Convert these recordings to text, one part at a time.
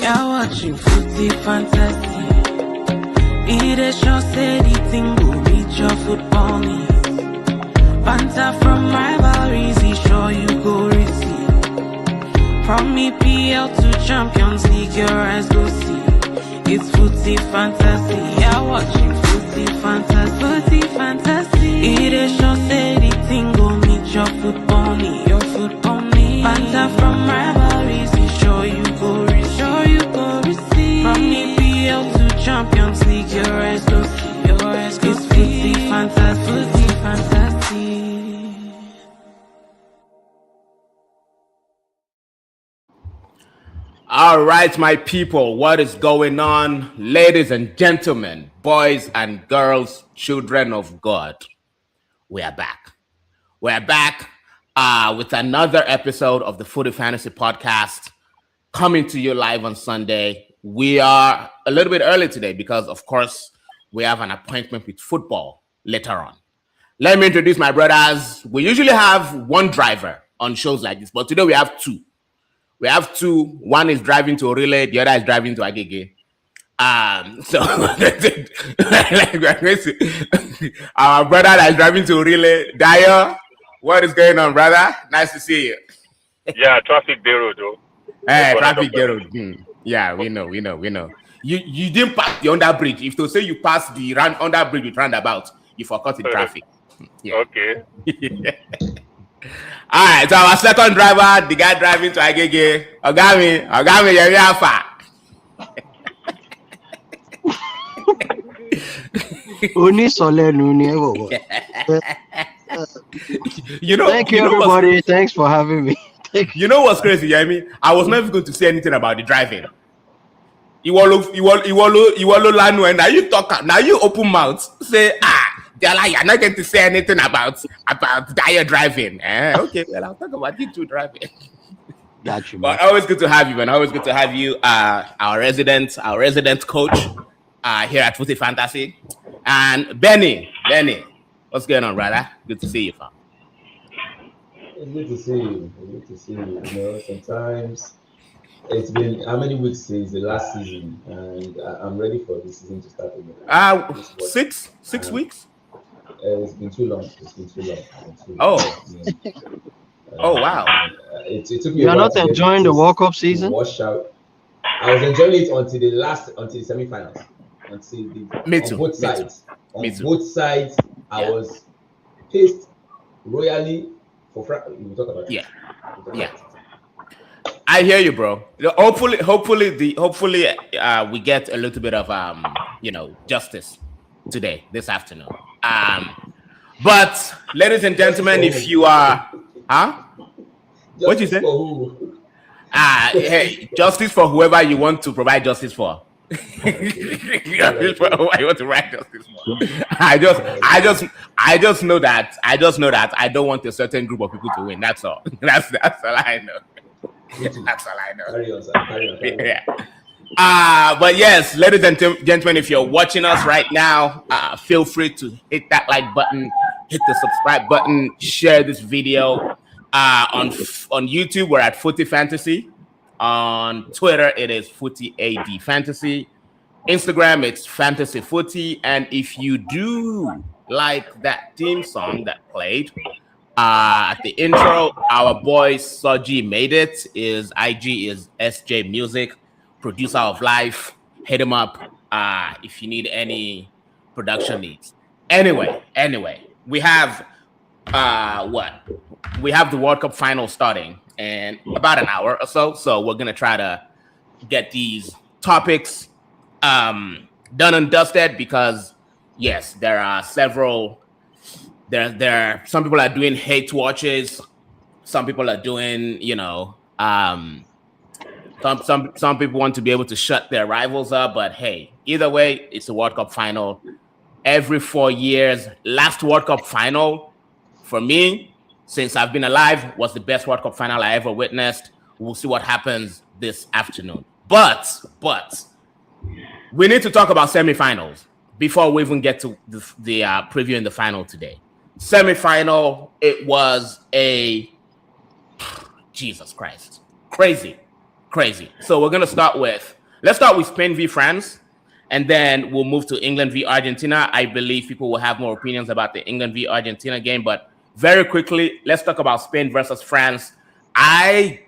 You're watching Footy Fantasy. It is your steady thing, go beat your football needs. Banter from rivalries, he sure you go receive. From EPL to Champions League, your eyes go see. It's Footy Fantasy. You're watching Footy Fantasy. Footy Fantasy. It is your steady thing, go meet your football need. Your football need. Banter from rivalries, he sure you go receive. From EPL to Champions League, your eyes go see. Your eyes go see. Footy Fantasy. Footy Fantasy. All right, my people, what is going on? Ladies and gentlemen, boys and girls, children of God, we are back. We're back with another episode of the Footy Fantasy Podcast, coming to you live on Sunday. We are a little bit early today because, of course, we have an appointment with football later on. Let me introduce my brothers. We usually have one driver on shows like this, but today we have two. We have two. One is driving to Orile, the other is driving to Agege. Our brother that is driving to Orile, Dio, what is going on, brother? Nice to see you. Yeah, traffic there, though. Hey, traffic there. Yeah, we know. You didn't pass the under bridge. If to say you passed the under bridge with roundabout, you forgot in traffic. Yeah. Okay. All right, so our second driver, the guy driving to Agege, Ogami, you're Alpha. Thank you, everybody. Thanks for having me. You know what's crazy, Yemi? I was not even going to say anything about the driving. Iwolo Lanu, now you talk, now you open mouth, say, you're not going to say anything about Dyer driving. Okay, well, I'll talk about you two driving. Got you, man. But always good to have you, man. Always good to have you, our resident coach here at Footy Fantasy. And Benny, what's going on, brother? Good to see you, fam. It's good to see you. It's good to see you. You know, sometimes it's been how many weeks since the last season, and I'm ready for this season to start again. 6 weeks. It's been too long. Oh. Yeah. Oh wow. It took me. You're not enjoying the World Cup season? Wash out. I was enjoying it until the semi-finals. Me too. On both sides. Me too. Both sides, I was pissed royally for we'll talk about it. Yeah. I hear you, bro. Hopefully we get a little bit of justice today, this afternoon. But ladies and gentlemen, if you are what you say? Hey, justice for whoever you want to provide justice for. I want to write justice for. I just know that I don't want a certain group of people to win. That's all. That's all I know. That's all I know. Carry on. Yeah. But yes, ladies and gentlemen, if you're watching us right now, feel free to hit that like button, hit the subscribe button, share this video. On YouTube, we're at Footy Fantasy. On Twitter, it is Footy AD Fantasy. Instagram, it's Fantasy Footy. And if you do like that theme song that played at the intro, our boy Soji made it. His IG is SJ Music, producer of life. Hit him up if you need any production needs. Anyway, we have we have the World Cup final starting in about an hour or so. So we're gonna try to get these topics done and dusted because yes, there are several. There some people are doing hate watches. Some people are doing, some people want to be able to shut their rivals up. But hey, either way, it's a World Cup final every 4 years. Last World Cup final for me, since I've been alive, was the best World Cup final I ever witnessed. We'll see what happens this afternoon. But we need to talk about semifinals before we even get to the preview in the final today. Semi-final, it was a Jesus Christ, crazy crazy. So let's start with Spain v France, and then we'll move to England v Argentina. I believe people will have more opinions about the England v Argentina game, but very quickly, let's talk about Spain versus France. I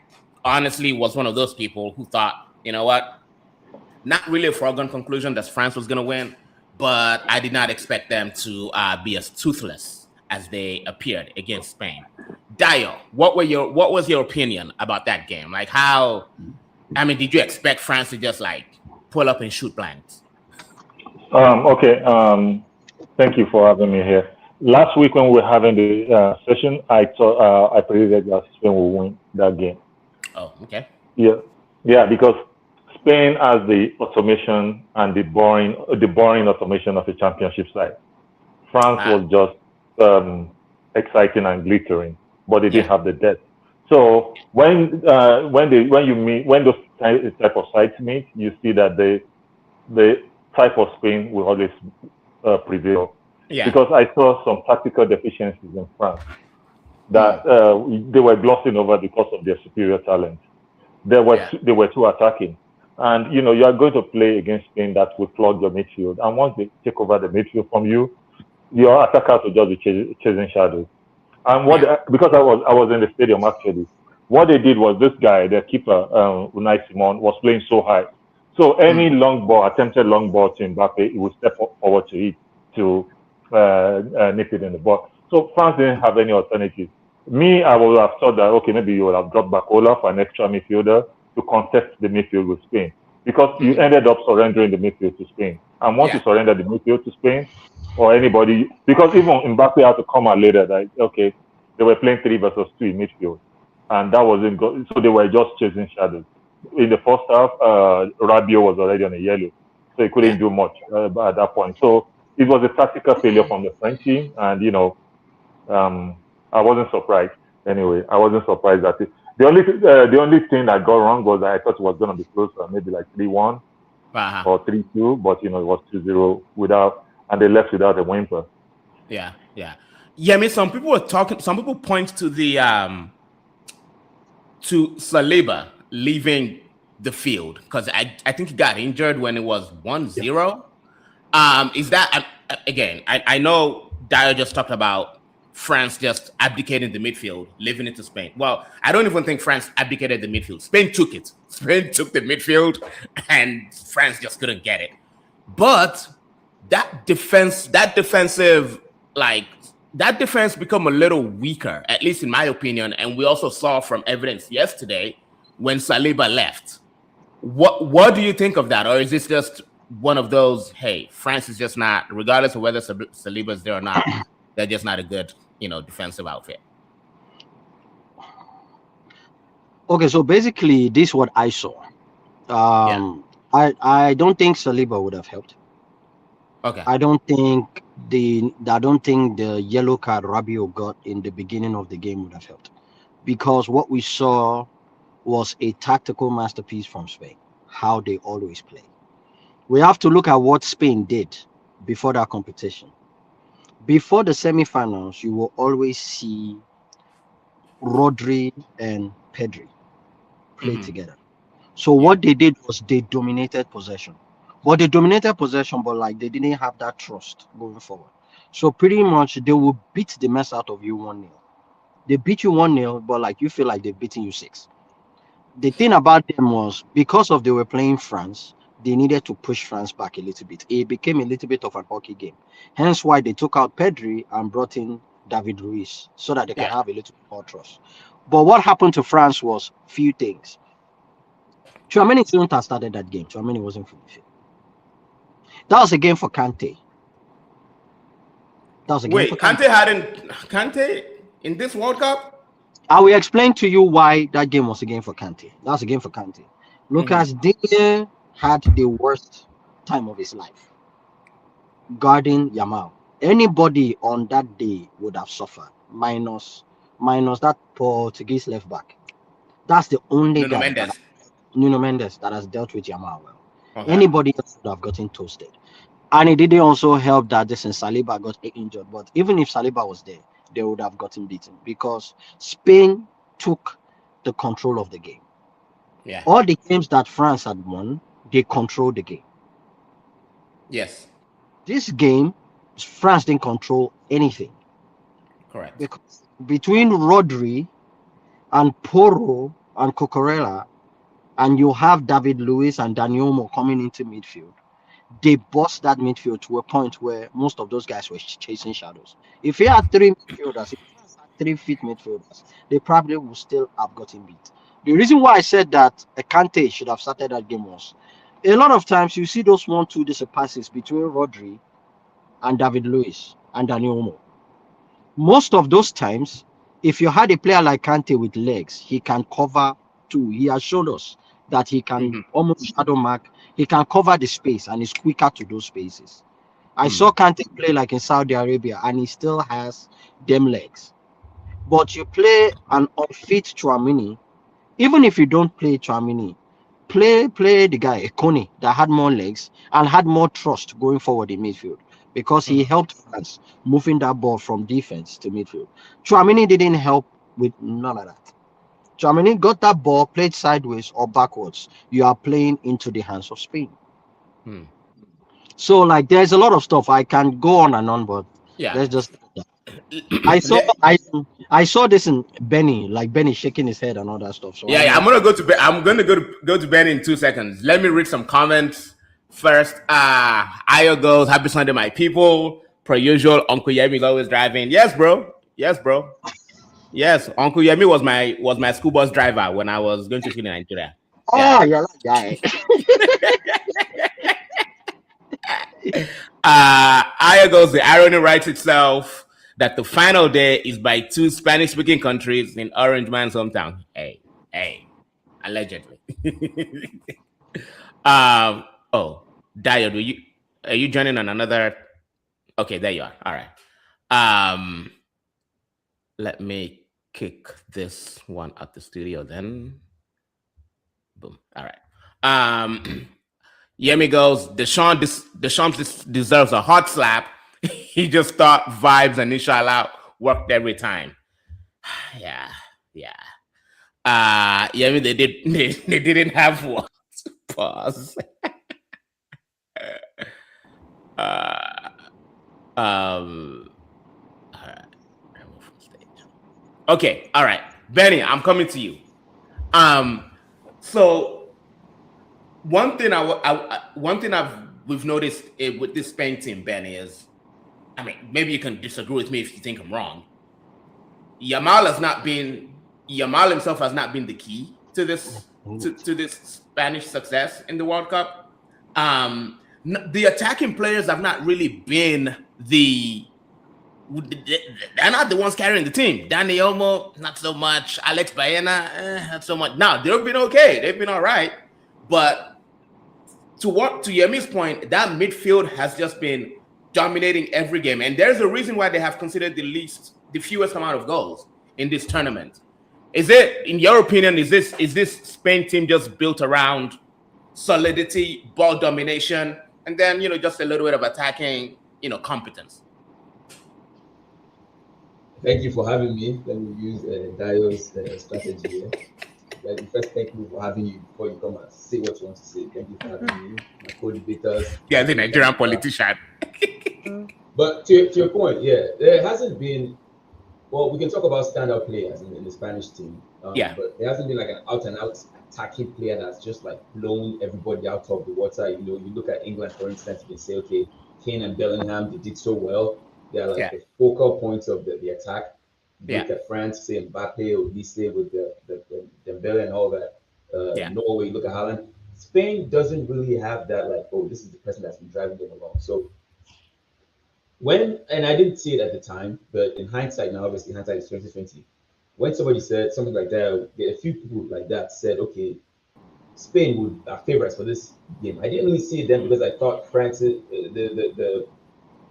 honestly was one of those people who thought, you know what, not really a foregone conclusion that France was going to win, but I did not expect them to be as toothless as they appeared against Spain. Dio, what was your opinion about that game? Like did you expect France to just like pull up and shoot blanks? Okay. Thank you for having me here. Last week when we were having the session, I thought I predicted that Spain will win that game. Oh, okay. Yeah, because Spain has the automation and the boring automation of a championship side. France was just exciting and glittering, but they didn't have the depth. So when those type of sides meet, you see that the type of Spain will always prevail. Yeah. Because I saw some tactical deficiencies in France that they were glossing over because of their superior talent. They were too attacking. And, you are going to play against Spain that will clog your midfield. And once they take over the midfield from you, your attackers will just be chasing shadows. And because I was in the stadium actually, what they did was this guy, their keeper, Unai Simon, was playing so high. So any attempted long ball to Mbappe, he would step forward to it to nip it in the ball. So France didn't have any alternative. I would have thought that, okay, maybe you would have dropped Bacola for an extra midfielder to contest the midfield with Spain, because you ended up surrendering the midfield to Spain. And once you surrender the midfield to Spain or anybody, because even Mbappe had to come out later, that okay, they were playing 3 versus 2 in midfield, and that wasn't good. So they were just chasing shadows. In the first half, Rabiot was already on a yellow, so he couldn't do much at that point. So it was a tactical failure from the French team, and I wasn't surprised. Anyway, I wasn't surprised that the only thing that got wrong was that I thought it was going to be closer, maybe like 3-1 or 3-2, but it was 2-0 and they left without a whimper. Yeah. I mean, some people point to the to Saliba leaving the field because I think he got injured when it was 1-0. Is that again? I know Dio just talked about France just abdicating the midfield, leaving it to Spain. Well, I don't even think France abdicated the midfield. Spain took it. Spain took the midfield, and France just couldn't get it. But that defense become a little weaker, at least in my opinion. And we also saw from evidence yesterday when Saliba left. What do you think of that? Or is this just one of those, hey, France is just not, regardless of whether Saliba is there or not, they're just not a good, defensive outfit? Okay, so basically, this is what I saw. I don't think Saliba would have helped. Okay. I don't think the yellow card Rabiot got in the beginning of the game would have helped, because what we saw was a tactical masterpiece from Spain, how they always play. We have to look at what Spain did before that competition. Before the semifinals, you will always see Rodri and Pedri play together. So what they did was they dominated possession. But they dominated possession, but they didn't have that trust going forward. So pretty much they will beat the mess out of you 1-0. They beat you 1-0, but you feel like they're beating you 6. The thing about them was, because of they were playing France, they needed to push France back a little bit. It became a little bit of a hockey game. Hence why they took out Pedri and brought in David Luiz so that they can have a little bit more trust. But what happened to France was few things. Tchouaméni shouldn't have started that game. Tchouaméni wasn't fully fit. That was a game for Kante. Kante in this World Cup? I will explain to you why that game was a game for Kante. That was a game for Kante. Lucas Digne had the worst time of his life guarding YAMAL. Anybody on that day would have suffered, minus that Portuguese left back. That's the only guy, Nuno Mendes, that has dealt with YAMAL well. Okay. Anybody else would have gotten toasted. And it didn't also help that Saliba got injured. But even if Saliba was there, they would have gotten beaten because Spain took the control of the game. Yeah. All the games that France had won, they controlled the game. Yes. This game, France didn't control anything Correct. because between Rodri and Porro and Cucurella, and you have David Luiz and Daniel coming into midfield, they bust that midfield to a point where most of those guys were chasing shadows. If he had three midfielders, if France had 3 fit midfielders, they probably would still have gotten beat. The reason why I said that Kante should have started that game was a lot of times you see those 1-2 passes between Rodri and David Luiz and Daniel. Most of those times, if you had a player like Kante with legs, he can cover two. He has shown us that he can almost shadow mark. He can cover the space and is quicker to those spaces. I saw Kante play like in Saudi Arabia, and he still has them legs. But you play an unfit Chouamini, even if you don't play Chouamini, play the guy Ekoni that had more legs and had more trust going forward in midfield because he helped France moving that ball from defense to midfield. Chouamini didn't help with none of that. Chouamini got that ball, played sideways or backwards. You are playing into the hands of Spain. So like there's a lot of stuff I can go on and on, but Yeah. let's just I saw I saw this in Benny, like Benny shaking his head and all that stuff. So Yeah, I'm gonna go to I'm gonna go to Ben in 2 seconds. Let me read some comments first. Ayo goes, happy Sunday, my people. Per usual, Uncle Yemi is always driving. Yes, bro. Yes, bro. Yes, Uncle Yemi was my school bus driver when I was going to school in Nigeria. Oh, yeah, that guy. Ayo goes, the irony writes itself that the final day is by 2 Spanish-speaking countries in Orange Man's hometown. Hey, allegedly. Oh, Dio, are you joining on another? Okay, there you are. All right. Let me kick this one at the studio then. Boom. All right. Yemi goes, Deschamps deserves a hot slap. He just thought vibes and inshallah worked every time. Yeah. Yemi, they didn't have one. Pause. All right. Remove from stage. Okay. All right. Benny, I'm coming to you. So one thing we've noticed with this Spain team, Benny, is, I mean, maybe you can disagree with me if you think I'm wrong. Yamal himself has not been the key to this to this Spanish success in the World Cup. The attacking players have not really been they're not the ones carrying the team. Dani Olmo, not so much. Alex Baena, not so much. Now, they've been okay. They've been all right. But to Yemi's point, that midfield has just been dominating every game. And there's a reason why they have considered the fewest amount of goals in this tournament. Is it, in your opinion, is this Spain team just built around solidity, ball domination, and then, just a little bit of attacking, competence? Thank you for having me. Let me use Dio's strategy here. Let me first thank you for having you before you come and say what you want to say. Thank you for having me, my co-debaters. Yeah, the Nigerian politician. But to your point, yeah, there hasn't been. Well, we can talk about standout players in the Spanish team. But there hasn't been like an out-and-out attacking player that's just like blown everybody out of the water. You look at England, for instance, they say, okay, Kane and Bellingham, they did so well. They are like the focal points of the attack. Look at France, say Mbappe, Olise with the Dembele and all that. Norway, look at Haaland. Spain doesn't really have that, like, oh, this is the person that's been driving them along. So and I didn't see it at the time, but in hindsight now, obviously hindsight is 2020. When somebody said something like that, a few people like that said, okay, Spain are favorites for this game. I didn't really see it then because I thought France, the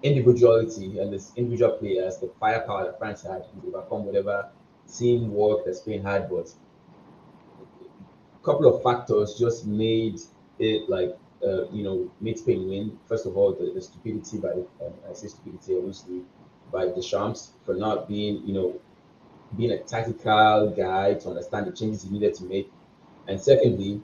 individuality and this individual players, the firepower that France had to overcome whatever teamwork that Spain had, but a couple of factors just made it like made Spain win. First of all, the stupidity I say stupidity obviously by Deschamps for not being being a tactical guy to understand the changes he needed to make. And secondly,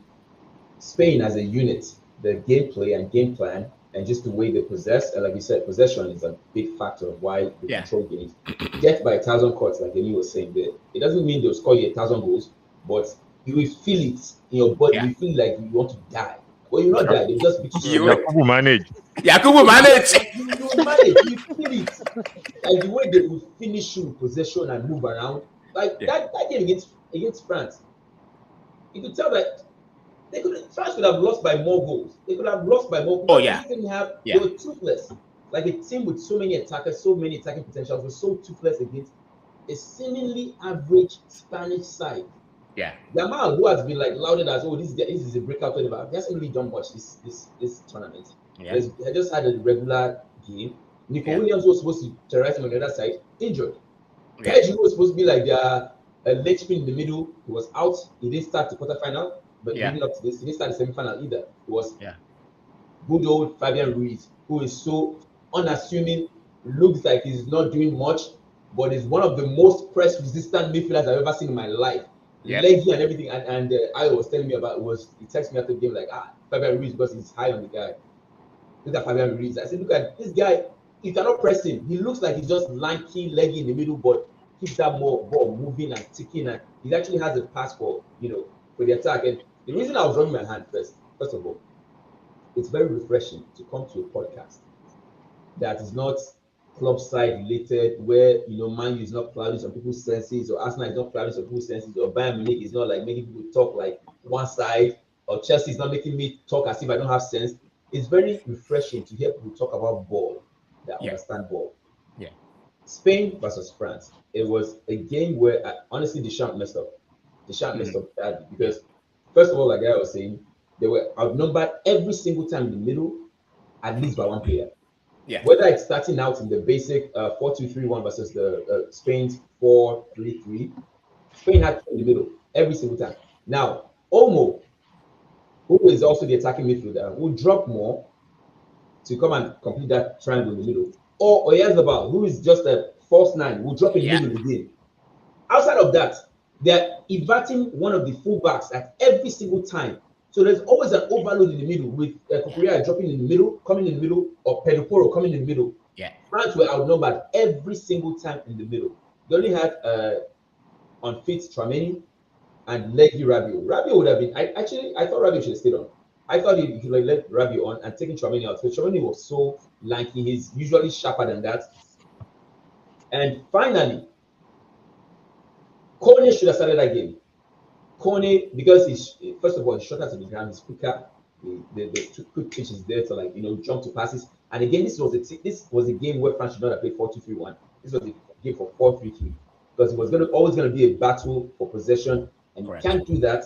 Spain as a unit, the gameplay and game plan, and just the way they possess, and like you said, possession is a big factor of why they Yeah. control games. Death by 1,000 cuts, like Emi was saying there. It doesn't mean they'll score you 1,000 goals, but you will feel it in your body. Yeah. You feel like you want to die. Well, you'll not die, they'll just beat you. You will. Yakubu manage. Yakubu manage. You will manage, you feel it. Like the way they will finish you with possession and move around. Like Yeah. that game against France, you could tell that France could have lost by more goals. They could have lost by more goals. Oh, yeah. They didn't have. Yeah. They were toothless. Like a team with so many attackers, so many attacking potentials, was so toothless against a seemingly average Spanish side. Yeah. YAMAL, who has been like lauded as, oh, this is a breakout whatever, he hasn't really done much this tournament. Yeah. He just had a regular game. Nico Yeah. Williams was supposed to terrorize him on the other side, injured. Yeah. Pedri was supposed to be like their linchpin in the middle. He was out. He didn't start the quarterfinal, but Yeah. leading up to this, he didn't start the semi-final either. It was Yeah. good old Fabian Ruiz, who is so unassuming, looks like he's not doing much, but is one of the most press-resistant midfielders I've ever seen in my life. Yep. Leggy and everything. And I was telling me about he texted me after the game like, Fabian Ruiz, because he's high on the guy. Look at Fabian Ruiz. I said, look at this guy. You cannot press him. He looks like he's just lanky, leggy in the middle, but keeps that more ball moving and ticking. And he actually has a pass for the attack. And the reason I was rubbing my hand first of all, it's very refreshing to come to a podcast that is not club side related, where Man U is not clouding some people's senses, or Arsenal is not clouding some people's senses, or Bayern Munich is not like making people talk like one side, or Chelsea is not making me talk as if I don't have sense. It's very refreshing to hear people talk about ball that understand ball. Yeah. Spain versus France. It was a game where honestly Deschamps messed up. Deschamps messed up badly because, first of all, like I was saying, they were outnumbered every single time in the middle, at least by one player. Yeah. Whether it's starting out in the basic 4-2-3-1 versus the Spain's 4-3-3, Spain had in the middle every single time. Now, Olmo, who is also the attacking midfielder, will drop more to come and complete that triangle in the middle. Or Oyarzabal, who is just a false nine, will drop in the middle again. Outside of that, they're everting one of the fullbacks at every single time. So there's always an overload in the middle with Kukurea dropping in the middle, coming in the middle, or Pedro coming in the middle. Yeah. France were outnumbered every single time in the middle. They only had unfit Tchouaméni and leggy Rabiot. Rabiot would have been. I thought Rabiot should have stayed on. I thought he could have let Rabiot on and taken Tchouaméni out. So Tchouaméni was so lanky. He's usually sharper than that. And finally, Kone should have started that game. Kone, because he's first of all, he's shorter to the ground, he's quicker. The quick pitch is there to jump to passes. And again, this was a game where France should not have played 4-2-3-1. This was a game for 4-3-3 because it was always going to be a battle for possession, and you can't do that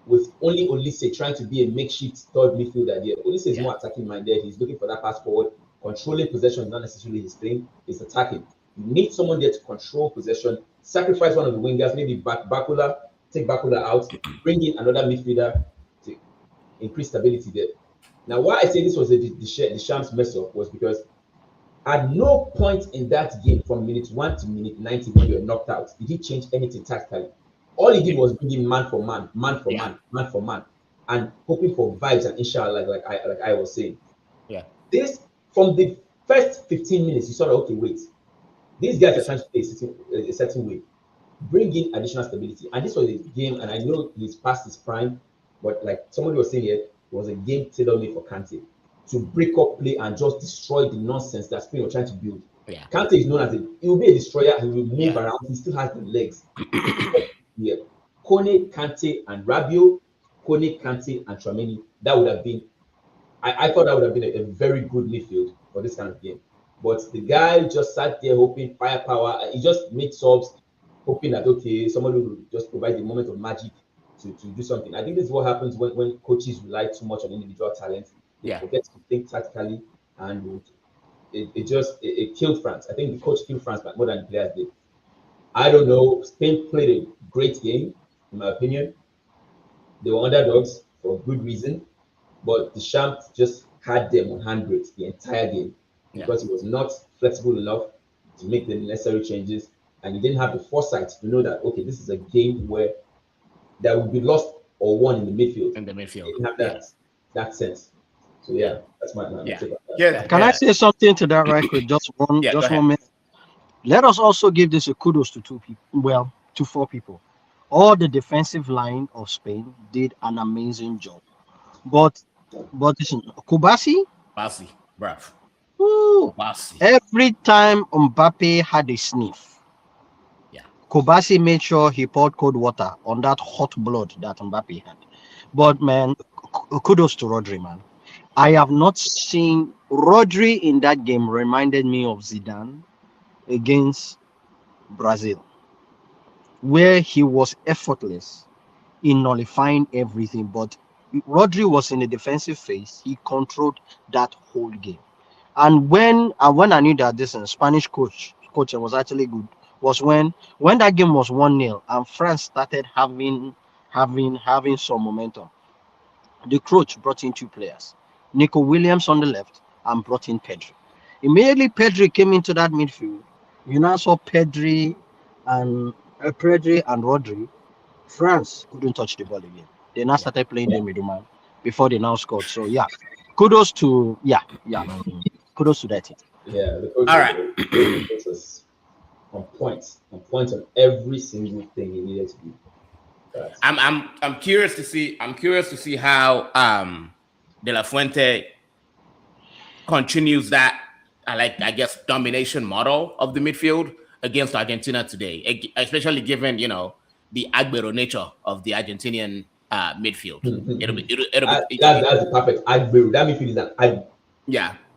with only Olise trying to be a makeshift third midfielder there. Olise is more attacking minded. He's looking for that pass forward. Controlling possession is not necessarily his thing. It's attacking. You need someone there to control possession. Sacrifice one of the wingers, maybe Bakula, take Bakula out, bring in another midfielder to increase stability there. Now, why I say this was the Deschamps mess up was because at no point in that game from minute 1 to minute 90 when you were knocked out, did he change anything tactically. All he did was bring in man for man, and hoping for vibes and inshallah, like I was saying. Yeah. This, from the first 15 minutes, you saw that, okay, wait, these guys are trying to play a certain way. Bring in additional stability. And this was a game, and I know he's past his prime, but like somebody was saying here, it was a game tailor-made for Kante to break up play and just destroy the nonsense that Spain were trying to build. Yeah. Kante is known as he will be a destroyer, he will move around, he still has the legs. Yeah. Kone, Kante, and Rabiot, Kone, Kante, and Tchouaméni, that would have been, I thought that would have been a very good midfield for this kind of game. But the guy just sat there hoping firepower, he just made subs, hoping that, okay, somebody will just provide the moment of magic to do something. I think this is what happens when coaches rely too much on individual talent. They forget to think tactically, and it killed France. I think the coach killed France more than the players did. I don't know. Spain played a great game, in my opinion. They were underdogs for good reason, but Deschamps just had them on handbrake the entire game because he was not flexible enough to make the necessary changes, and he didn't have the foresight to know that, okay, this is a game where that would be lost or one in the midfield. In the midfield. They didn't have that sense. So yeah, that's my take on that. Yeah. Can I say something to that right quick? Just Go 1 ahead. minute. Let us also give this a kudos to 2 people. Well, to 4 people. All the defensive line of Spain did an amazing job. But listen, Kubasi, Bossy, bruv. ooh, Bossy. every time Mbappe had a sniff, Yeah. Kubasi made sure he poured cold water on that hot blood that Mbappe had. But man, kudos to Rodri, man. I have not seen Rodri in that game reminded me of Zidane against Brazil, where he was effortless in nullifying everything. But Rodri was in the defensive phase. He controlled that whole game. And when I knew that this Spanish coach was actually good was when that game was 1-0 and France started having some momentum. The coach brought in 2 players, Nico Williams on the left and brought in Pedri. Immediately Pedri came into that midfield. You now saw Pedri and Rodri. France couldn't touch the ball again. They now started playing the middleman before they now scored. So yeah, kudos to kudos to that team. Yeah, the coach All right. was on point on every single thing he needed to do. I'm curious to see how De La Fuente continues that I guess domination model of the midfield against Argentina today, especially given the Aguero nature of the Argentinian midfield. It'll be That's the perfect Aguero. That midfield is an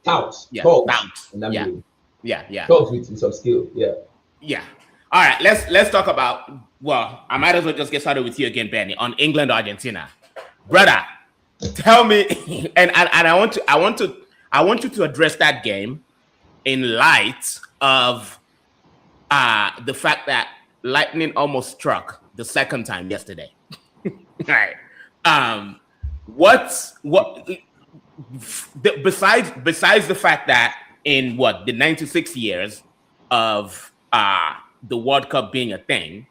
tout. Yeah. Talks with some skill. Yeah. All right, let's talk about. Well, I might as well just get started with you again, Benny, on England Argentina, brother. Tell me, and I want you to address that game in light of the fact that lightning almost struck the second time yesterday. All right. Besides the fact that in the 96 years of the World Cup being a thing,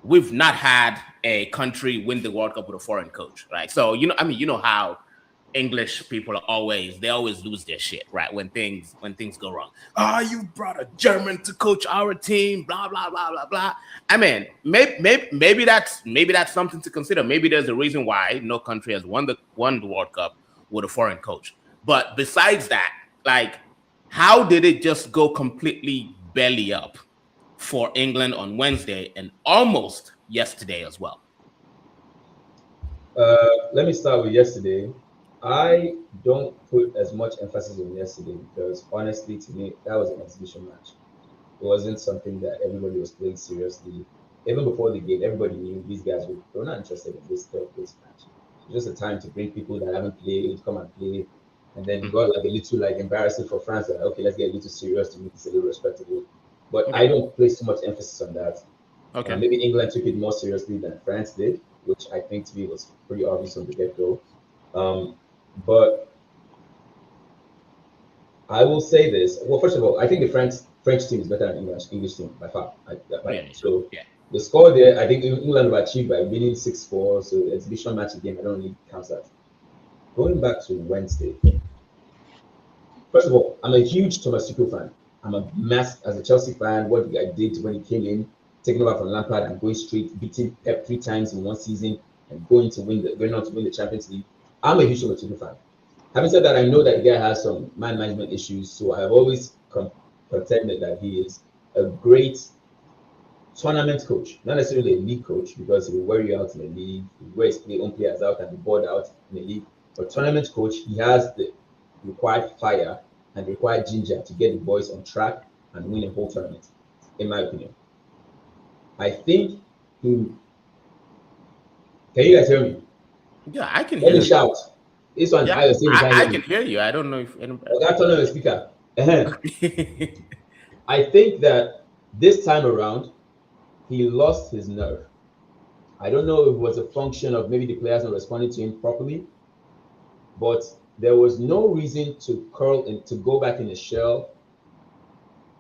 we've not had a country win the World Cup with a foreign coach, right? So you know how English people always lose their shit, right? When things go wrong. You brought a German to coach our team, blah blah blah blah blah. I mean, maybe that's something to consider. Maybe there's a reason why no country has won the World Cup with a foreign coach. But besides that, how did it just go completely belly up for England on Wednesday and almost yesterday as well? Let me start with yesterday. I don't put as much emphasis on yesterday because honestly, to me, that was an exhibition match. It wasn't something that everybody was playing seriously. Even before the game, everybody knew these guys were not interested in this third-place match. It was just a time to bring people that haven't played, come and play. And then it got a little embarrassing for France. Okay, let's get a little serious to make this a little respectable. But I don't place too much emphasis on that. Okay. Maybe England took it more seriously than France did, which I think to me was pretty obvious from the get-go. But I will say this. Well, first of all, I think the French team is better than English team by far. The score there, I think England were achieved by winning 6-4. So the exhibition match again, I don't really count that. Going back to Wednesday. First of all, I'm a huge Thomas Tuchel fan. I'm as a Chelsea fan, what the guy did when he came in, taking over from Lampard and going straight, beating Pep 3 times in one season and going on to win the Champions League. I'm a huge Thomas Tuchel fan. Having said that, I know that the guy has some man management issues, so I have always contended that he is a great tournament coach, not necessarily a league coach, because he will wear you out in the league, he will wear his own players out and the board out in the league. But tournament coach, he has the required fire and required ginger to get the boys on track and win a whole tournament, in my opinion. I think can you guys hear me? Yeah, I can hear you. you. Shout. This one, I can hear you. I don't know if anybody. I got to turn on the speaker. I think that this time around, he lost his nerve. I don't know if it was a function of maybe the players not responding to him properly, but there was no reason to go back in the shell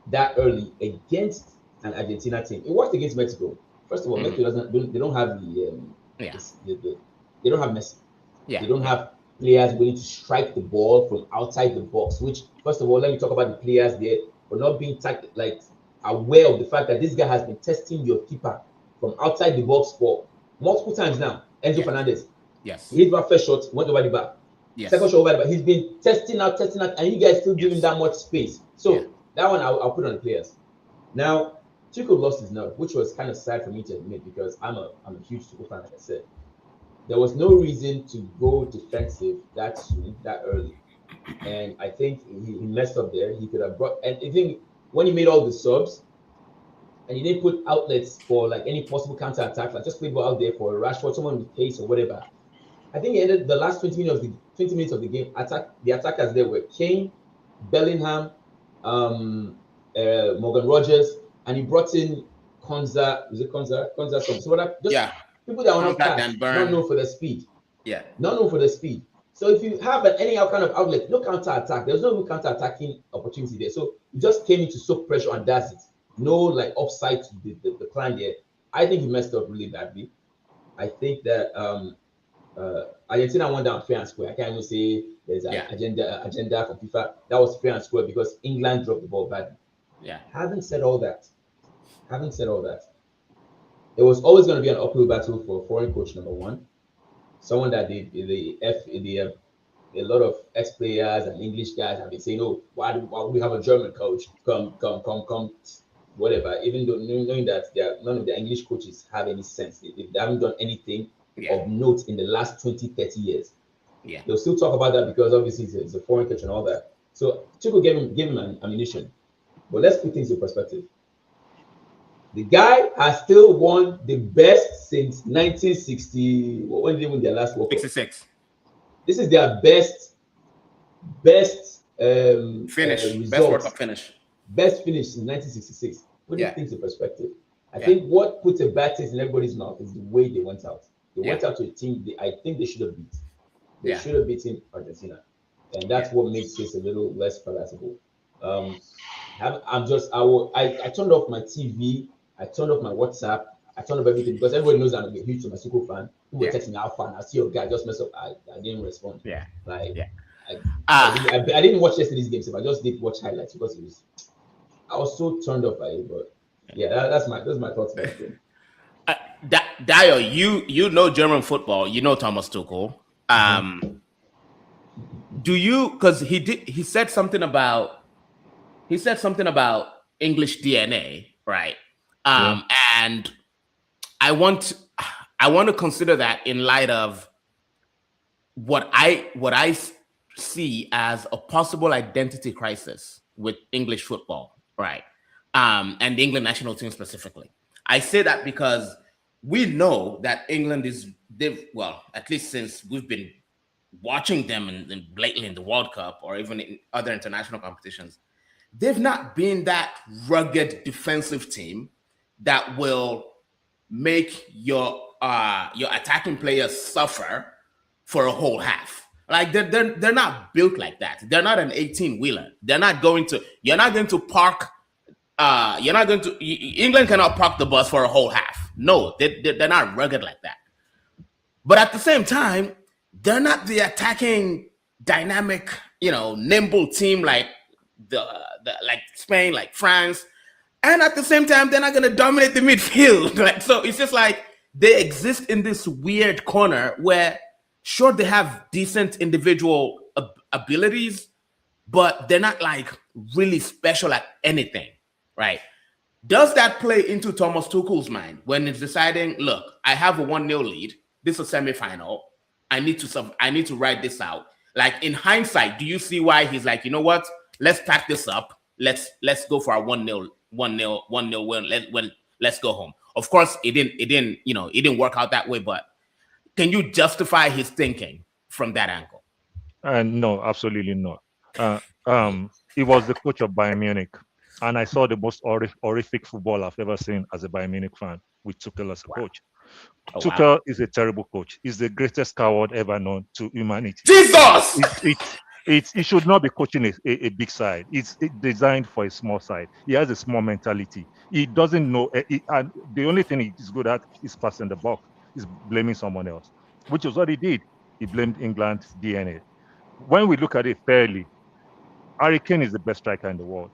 that early against an Argentina team. It worked against Mexico. First of all, Mexico they don't have the they don't have Messi. Yeah. They don't have players willing to strike the ball from outside the box. Which, first of all, let me talk about the players there for not being like aware of the fact that this guy has been testing your keeper from outside the box for multiple times now. Enzo Fernandez. Yes. He hit my first shot, went over the bar. Yes. Second shot over the bar. He's been testing out, and you guys still giving that much space. So that one I'll put on the players. Now, Tuchel lost his nerve, which was kind of sad for me to admit because I'm a huge Tuchel fan, like I said. There was no reason to go defensive that soon, that early. And I think he messed up there. He could have brought, and I think when he made all the subs, and he didn't put outlets for like any possible counter attack, like just play ball out there for Rashford, someone with pace or whatever. I think he ended the last 20 minutes of the game. The attackers there were Kane, Bellingham, Morgan Rogers, and he brought in Konza. Is it Konza? Just people that are not fast, not known for their speed. Yeah. Not known for their speed. So if you have any kind of outlet, no counter attack, there's no counter attacking opportunity there. So he just came in to soak pressure and that's it. No like offside to the plan there. I think he messed up really badly. I think that Argentina won down fair and square. I can't even say there's an agenda for FIFA. That was fair and square because England dropped the ball badly. Yeah. Having said all that, it was always going to be an uphill battle for foreign coach number one, someone that a lot of ex-players and English guys have been saying, "Oh, why do we have a German coach? Come, whatever." Even though knowing that none of the English coaches have any sense, they haven't done anything of note in the last 20, 30 years. Yeah, they'll still talk about that because obviously it's a foreign coach and all that. So Tuchel gave him an ammunition, but let's put things in perspective. The guy has still won the best since 1960. When did they win their last World Cup? 66. This is their best finish. Results. Best World Cup finish. Best finish since 1966. Put things in perspective. I think what puts a bad taste in everybody's mouth is the way they went out. They went out to a team I think they should have beat. They should have beaten Argentina, and that's what makes this a little less palatable. I turned off my TV. I turned off my WhatsApp. I turned off everything because everybody knows I'm a huge Mexico fan. People were texting me how fun. I see your guy just mess up. I didn't respond. I didn't watch yesterday's game, so I just did watch highlights because I was so turned off by it. But that's my thoughts about the game. Dio, you know German football. You know Thomas Tuchel. Do you? Because he said something about English DNA, right? And I want to consider that in light of what I see as a possible identity crisis with English football, right? And the England national team specifically. I say that because we know that England at least since we've been watching them and lately in the World Cup or even in other international competitions, they've not been that rugged defensive team that will make your attacking players suffer for a whole half. Like they're not built like that. They're not an 18-wheeler. You're not going to park. England cannot park the bus for a whole half. No, they're not rugged like that. But at the same time, they're not the attacking, dynamic, nimble team like like Spain, like France. And at the same time, they're not going to dominate the midfield. So it's just like they exist in this weird corner where, sure, they have decent individual abilities, but they're not like really special at anything, right? Does that play into Thomas Tuchel's mind when he's deciding, look, I have a 1-0 lead. This is a semifinal. I need to ride this out. Like in hindsight, do you see why he's like, you know what? Let's pack this up. Let's go for our 1-0 win. Let's go home. Of course, it didn't work out that way. But can you justify his thinking from that angle? No, absolutely not. He was the coach of Bayern Munich, and I saw the most horrific football I've ever seen as a Bayern Munich fan with Tuchel as a coach. Tuchel is a terrible coach. He's the greatest coward ever known to humanity. Jesus! He should not be coaching a big side. It's designed for a small side. He has a small mentality. He doesn't know, and the only thing he's good at is passing the ball. He's blaming someone else. which is what he did. He blamed England's DNA. When we look at it fairly, Harry Kane is the best striker in the world.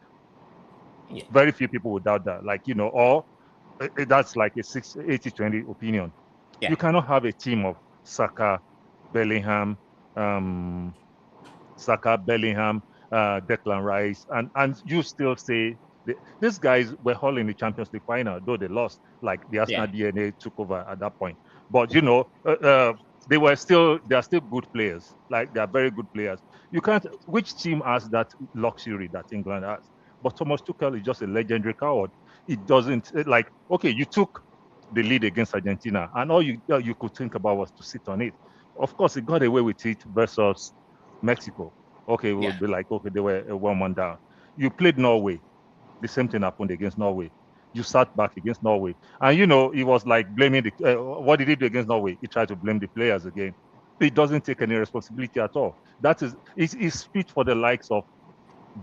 Yeah. Very few people would doubt that. Like, or that's like a 80-20 opinion. Yeah. You cannot have a team of Saka, Bellingham, Declan Rice, and you still say these guys were all in the Champions League final, though they lost. Like the Arsenal DNA took over at that point. But they are still good players. Like they are very good players. You can't. Which team has that luxury that England has? But Thomas Tuchel is just a legendary coward. It doesn't okay. You took the lead against Argentina, and all you could think about was to sit on it. Of course, he got away with it versus Mexico. Okay, we'll be like, okay, they were 1-1 down. You played Norway. The same thing happened against Norway. You sat back against Norway. And, he was like blaming what did he do against Norway? He tried to blame the players again. He doesn't take any responsibility at all. It's fit for the likes of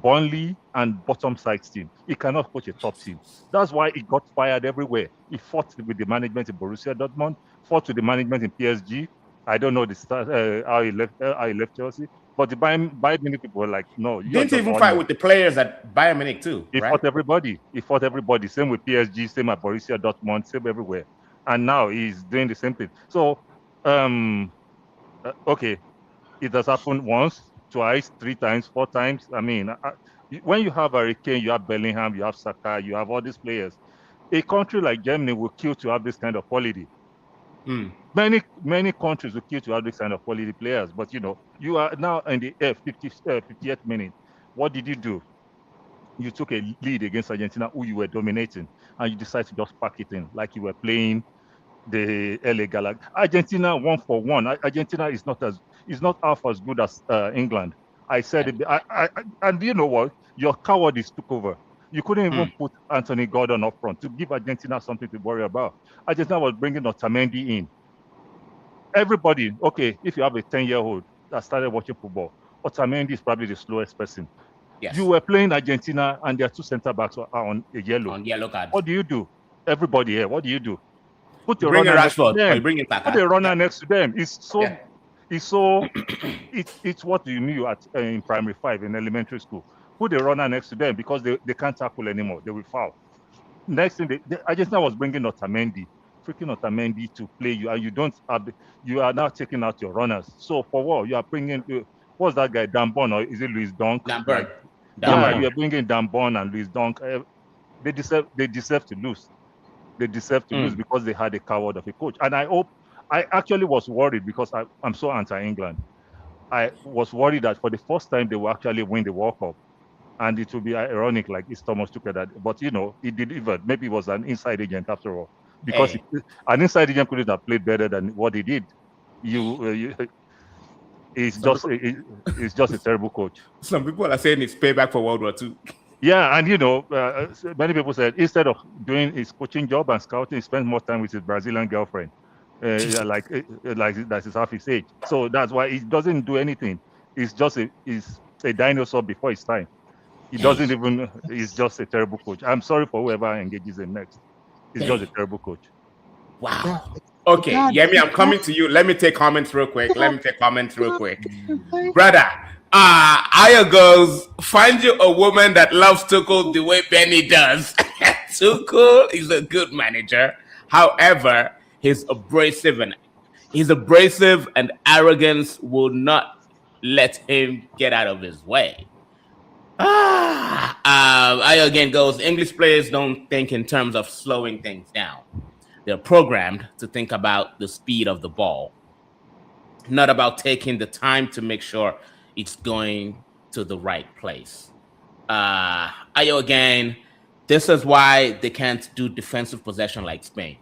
Burnley and bottom side team. He cannot coach a top team. That's why he got fired everywhere. He fought with the management in Borussia Dortmund, fought with the management in PSG. I don't know how he left Chelsea. But the Bayern Munich people were like, no. Didn't even fight with the players at Bayern Munich too, He fought everybody. Same with PSG, same at Borussia Dortmund, same everywhere. And now he's doing the same thing. So, okay, it has happened once, twice, 3 times, 4 times. I mean, when you have Harry Kane, you have Bellingham, you have Saka, you have all these players. A country like Germany will kill to have this kind of quality. Many countries will kill to have this kind of quality players, but you are now in the 50th minute. What did you do? You took a lead against Argentina, who you were dominating, and you decided to just pack it in like you were playing the LA Galaxy. Argentina 1-for-1. Argentina is not half as good as England. I said it. And you know what? Your cowardice took over. You couldn't even put Anthony Gordon up front to give Argentina something to worry about. Argentina was bringing Otamendi in. Everybody, okay, if you have a 10-year-old that started watching football, Otamendi is probably the slowest person. Yes. You were playing Argentina and their 2 center backs are on a yellow. On yellow card. What do you do? Everybody here, what do you do? Put your runner next to them. Put a runner next to them. It's what you knew in primary 5 in elementary school. Put a runner next to them because they can't tackle anymore. They will foul. Next thing, Argentina was bringing freaking Otamendi to play you, and you are now taking out your runners. So for what? You are bringing, what's that guy, Dambon, or is it Luis Dunk? Dambon. You are bringing Dambon and Luis Dunk. They deserve to lose. They deserve to lose because they had a coward of a coach. And I actually was worried because I'm so anti-England. I was worried that for the first time they will actually win the World Cup. And it will be ironic, like it's Thomas Tuchel that, but he delivered. Maybe it was an inside agent after all, because an inside agent couldn't have played better than what he did. It's just a terrible coach. Some people are saying it's payback for World War II. Yeah, and many people said instead of doing his coaching job and scouting, he spends more time with his Brazilian girlfriend, like that is half his age. So that's why he doesn't do anything. He's a dinosaur before his time. He doesn't even. He's just a terrible coach. I'm sorry for whoever engages him next. He's just a terrible coach. Wow. Okay, Yemi, I'm coming to you. Let me take comments real quick. Brother, Aya goes, find you a woman that loves Tuchel the way Benny does. Tuchel is a good manager. However, his abrasive and arrogance will not let him get out of his way. Aya again goes, English players don't think in terms of slowing things down. They're programmed to think about the speed of the ball, not about taking the time to make sure it's going to the right place. Ayo again, this is why they can't do defensive possession like Spain.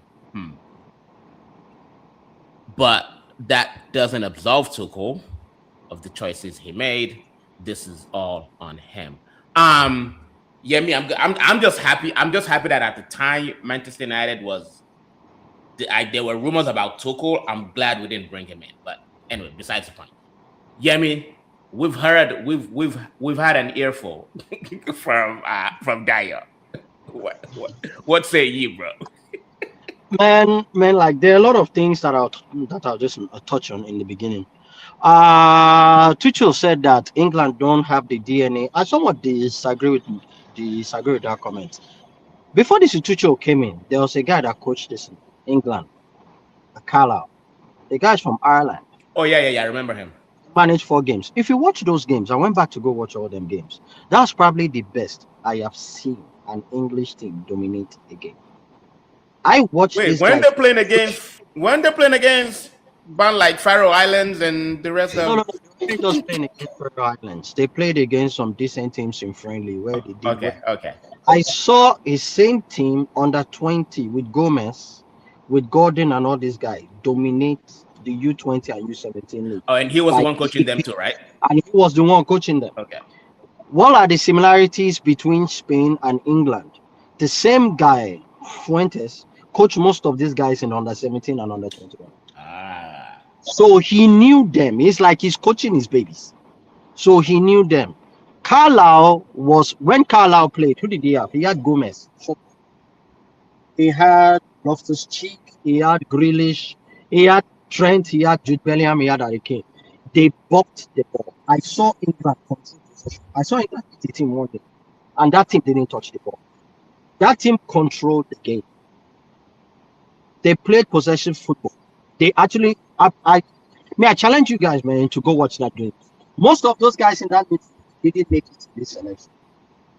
But that doesn't absolve Tuchel of the choices he made. This is all on him. Yemi, I'm just happy. I'm just happy that at the time Manchester United was. There were rumors about Tuchel. I'm glad we didn't bring him in. But anyway, besides the point, Yemi, we've had an earful from Dyer. What say you, bro? Man, like there are a lot of things that I'll just touch on in the beginning. Tuchel said that England don't have the DNA. I somewhat disagree with that comment. Before this Tuchel came in, there was a guy that coached this in England, Carlisle. The guy's from Ireland. Oh yeah. I remember him. Managed 4 games. If you watch those games, I went back to go watch all them games. That's probably the best I have seen an English team dominate a game. I watched Wait, this when guy. they're playing against band like Faroe Islands and the rest No, of. they weren't just playing against Faroe Islands. They played against some decent teams in friendly where they did well. Okay. I saw a same team under 20 with Gomez, with Gordon and all these guys dominate the U20 and U17 league. Oh, and he was the one coaching them too, right? And he was the one coaching them. Okay. What are the similarities between Spain and England? The same guy, Fuentes, coached most of these guys in under 17 and under 21. So he knew them. It's like he's coaching his babies. So he knew them. When Carlisle played, who did he have? He had Gomez. He had Loftus-Cheek. He had Grealish. He had Trent. He had Jude Bellingham. He had Harry Kane. They boxed the ball. I saw England control possession. I saw England beat the team one day, and that team didn't touch the ball. That team controlled the game. They played possession football. They actually, I challenge you guys, man, to go watch that game. Most of those guys in that game didn't make it to this selection.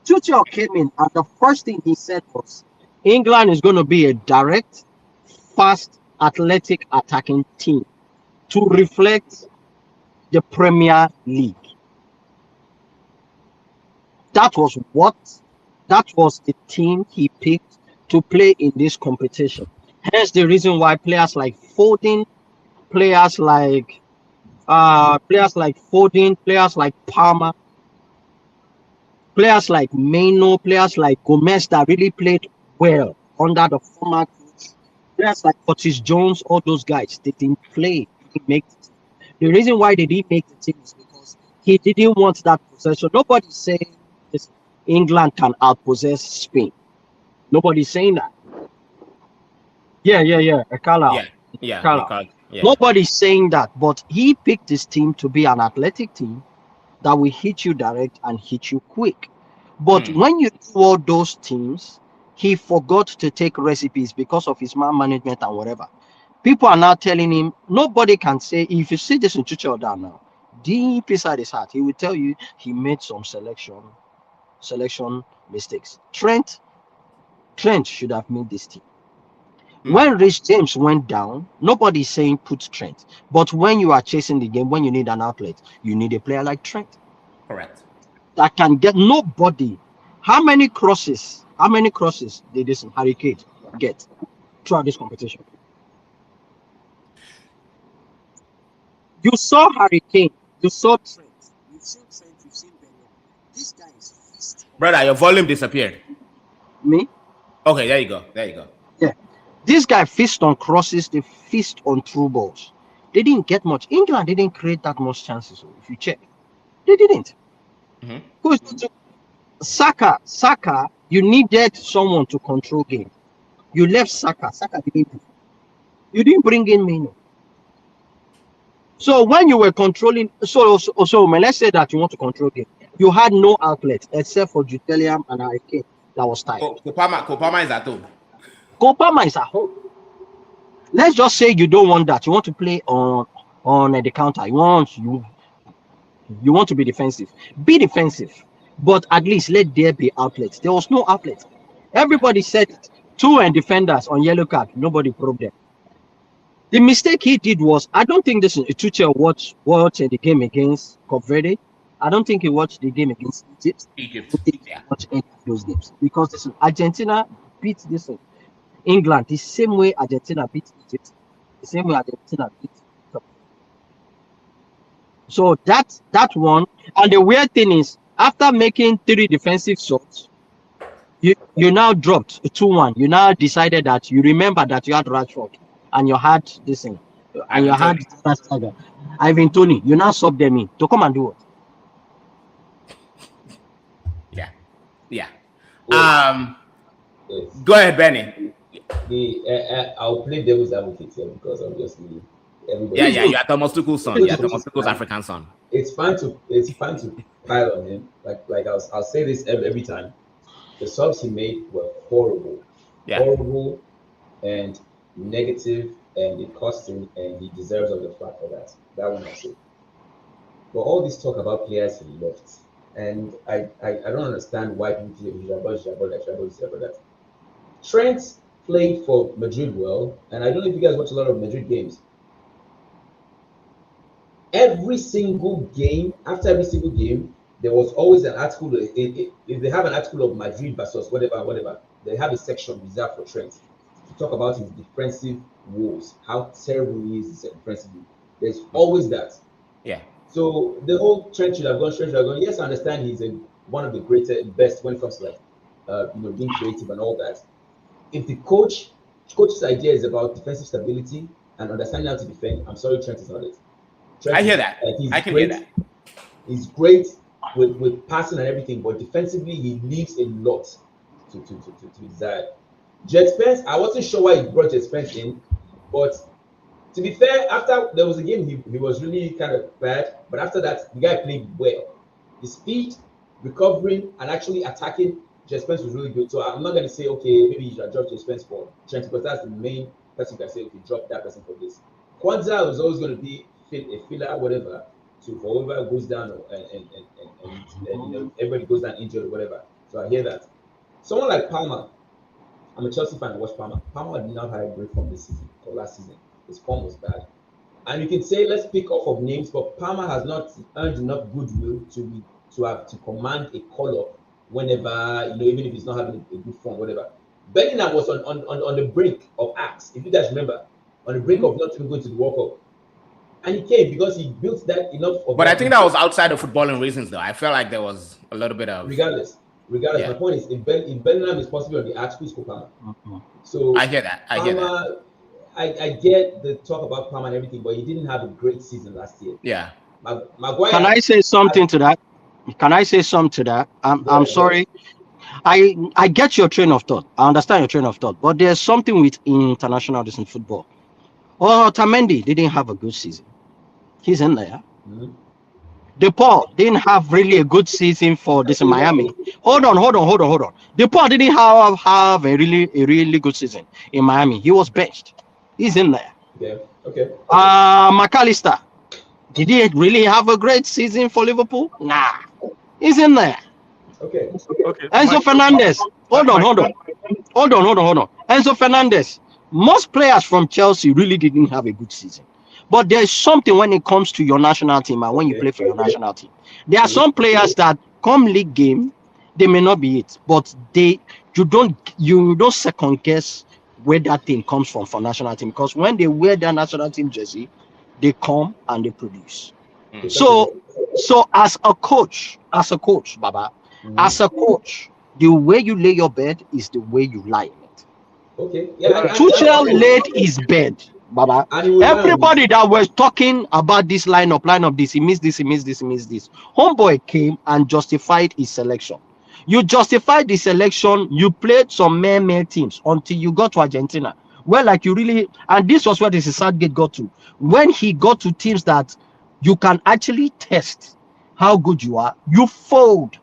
Tuchel came in, and the first thing he said was, England is going to be a direct, fast, athletic, attacking team to reflect the Premier League. That was the team he picked to play in this competition. Hence the reason why players like Foden, players like Palmer, players like Maino, players like Gomez that really played well under the former coach, players like Curtis Jones, all those guys, they didn't play, didn't make it. The reason why they didn't make the team is because he didn't want that possession. Nobody's saying this, England can outpossess Spain. Nobody's saying that. Yeah. Carlisle. Yeah. Nobody's saying that, but he picked this team to be an athletic team that will hit you direct and hit you quick. But when you do all those teams, he forgot to take recipes because of his man management and whatever. People are now telling him, nobody can say, if you see this in Tuchel down now, deep inside his heart, he will tell you he made some selection mistakes. Trent should have made this team. When Rich James went down, nobody's saying put Trent. But when you are chasing the game, when you need an outlet, you need a player like Trent. Correct. That can get nobody. How many crosses did this Harry Kane get throughout this competition? You saw Harry Kane, you saw Trent, you've seen Bellingham. This guy is fist. Brother, your volume disappeared. Me? Okay, there you go. Yeah. This guy feast on crosses, they feast on through balls. They didn't get much. England didn't create that much chances. If you check, they didn't. Saka, you needed someone to control game. You left Saka didn't do. You didn't bring in Maino. So when you were controlling, so let's say that you want to control game, you had no outlet except for Jude Bellingham and Harry Kane that was tired. Kopama is at home. Kopama is at home. Let's just say you don't want that. You want to play on the counter. You want to be defensive. Be defensive, but at least let there be outlets. There was no outlet. Everybody said it. 2 defenders on yellow card. Nobody probed them. The mistake he did was, I don't think this is Tuchel watched the game against Cape Verde. I don't think he watched the game against Egypt. Yeah. Watch any of those games because this Argentina beat this England the same way Argentina beat Egypt, the same way Argentina beat. So that one, and the weird thing is, after making 3 defensive shots, you now dropped 2-1. You now decided that you remember that you had Rashford and you had this thing, and you had Ivan Toney. You now sub them in to come and do what? Yeah. Go ahead, Benny. I'll play devil's advocate here because obviously everybody. Yeah, you are Thomas Tuchel's son. Yeah, Thomas Tuchel's African son. It's fine to pile on him. Like I'll say this every time. The subs he made were horrible, horrible, and negative, and it cost him, and he deserves all the flack for that. That one I say. But all this talk about players he left, and I don't understand why people he's about that. Trent played for Madrid well, and I don't know if you guys watch a lot of Madrid games. Every single game, after every single game, there was always an article. If they have an article of Madrid versus whatever, they have a section reserved for Trent to talk about his defensive woes, how terrible he is defensively. There's always that. Yeah. So the whole Trent should have gone. Yes, I understand he's one of the greatest, best when it comes to like, being creative and all that. If the coach's idea is about defensive stability and understanding how to defend, I'm sorry, Trent is not it. I hear that. I can hear that. He's great with passing and everything, but defensively he leaves a lot to be desired. Jet Spence, I wasn't sure why he brought Jet Spence in, but to be fair, after there was a game he was really kind of bad, but after that the guy played well. The speed, recovering, and actually attacking Jet Spence was really good. So I'm not going to say okay, maybe you should drop Jet Spence for Trent because that's the main person you can say okay, drop that person for this. Kwanzaa was always going to be a filler, whatever, for whoever goes down and everybody goes down injured or whatever. So I hear that. Someone like Palmer, I'm a Chelsea fan. I watch Palmer. Palmer did not have a break from this season or last season. His form was bad, and you can say let's pick off of names, but Palmer has not earned enough goodwill to command a call up whenever even if he's not having a good form, whatever. Bellingham was on the brink of acts, if you guys remember, on the brink of not even going to the World Cup. And he came because he built that enough. But I think that was outside of footballing reasons, though. I felt like there was a little bit of. Regardless. My point is, if Bellingham is possibly on the arch, who's Palmer? So I get that. I get the talk about Palmer and everything, but he didn't have a great season last year. Yeah. Maguire. Can I say something to that? I'm sorry. I get your train of thought. I understand your train of thought, but there's something with internationalism in football. Otamendi didn't have a good season. He's in there. Mm-hmm. DePaul didn't have really a good season for this in Miami. Hold on. DePaul didn't have a really good season in Miami. He was benched. He's in there. Yeah. Okay. McAllister, did he really have a great season for Liverpool? Nah. He's in there. Okay. Enzo Fernandez. Hold on. Enzo Fernandez. Most players from Chelsea really didn't have a good season. But there's something when it comes to your national team and when you play for your national team. There are some players that come league game, they may not be it, but you don't second guess where that thing comes from for national team, because when they wear their national team jersey, they come and they produce. So as a coach, Baba, as a coach, the way you lay your bed is the way you lie in it. Okay. Yeah. Tuchel laid his bed, Baba. Everybody that was talking about this lineup, this, he missed this. Homeboy came and justified his selection. You justified the selection, you played some mere teams until you got to Argentina. Well, like you really, and this was where this Southgate got to. When he got to teams that you can actually test how good you are, you fold.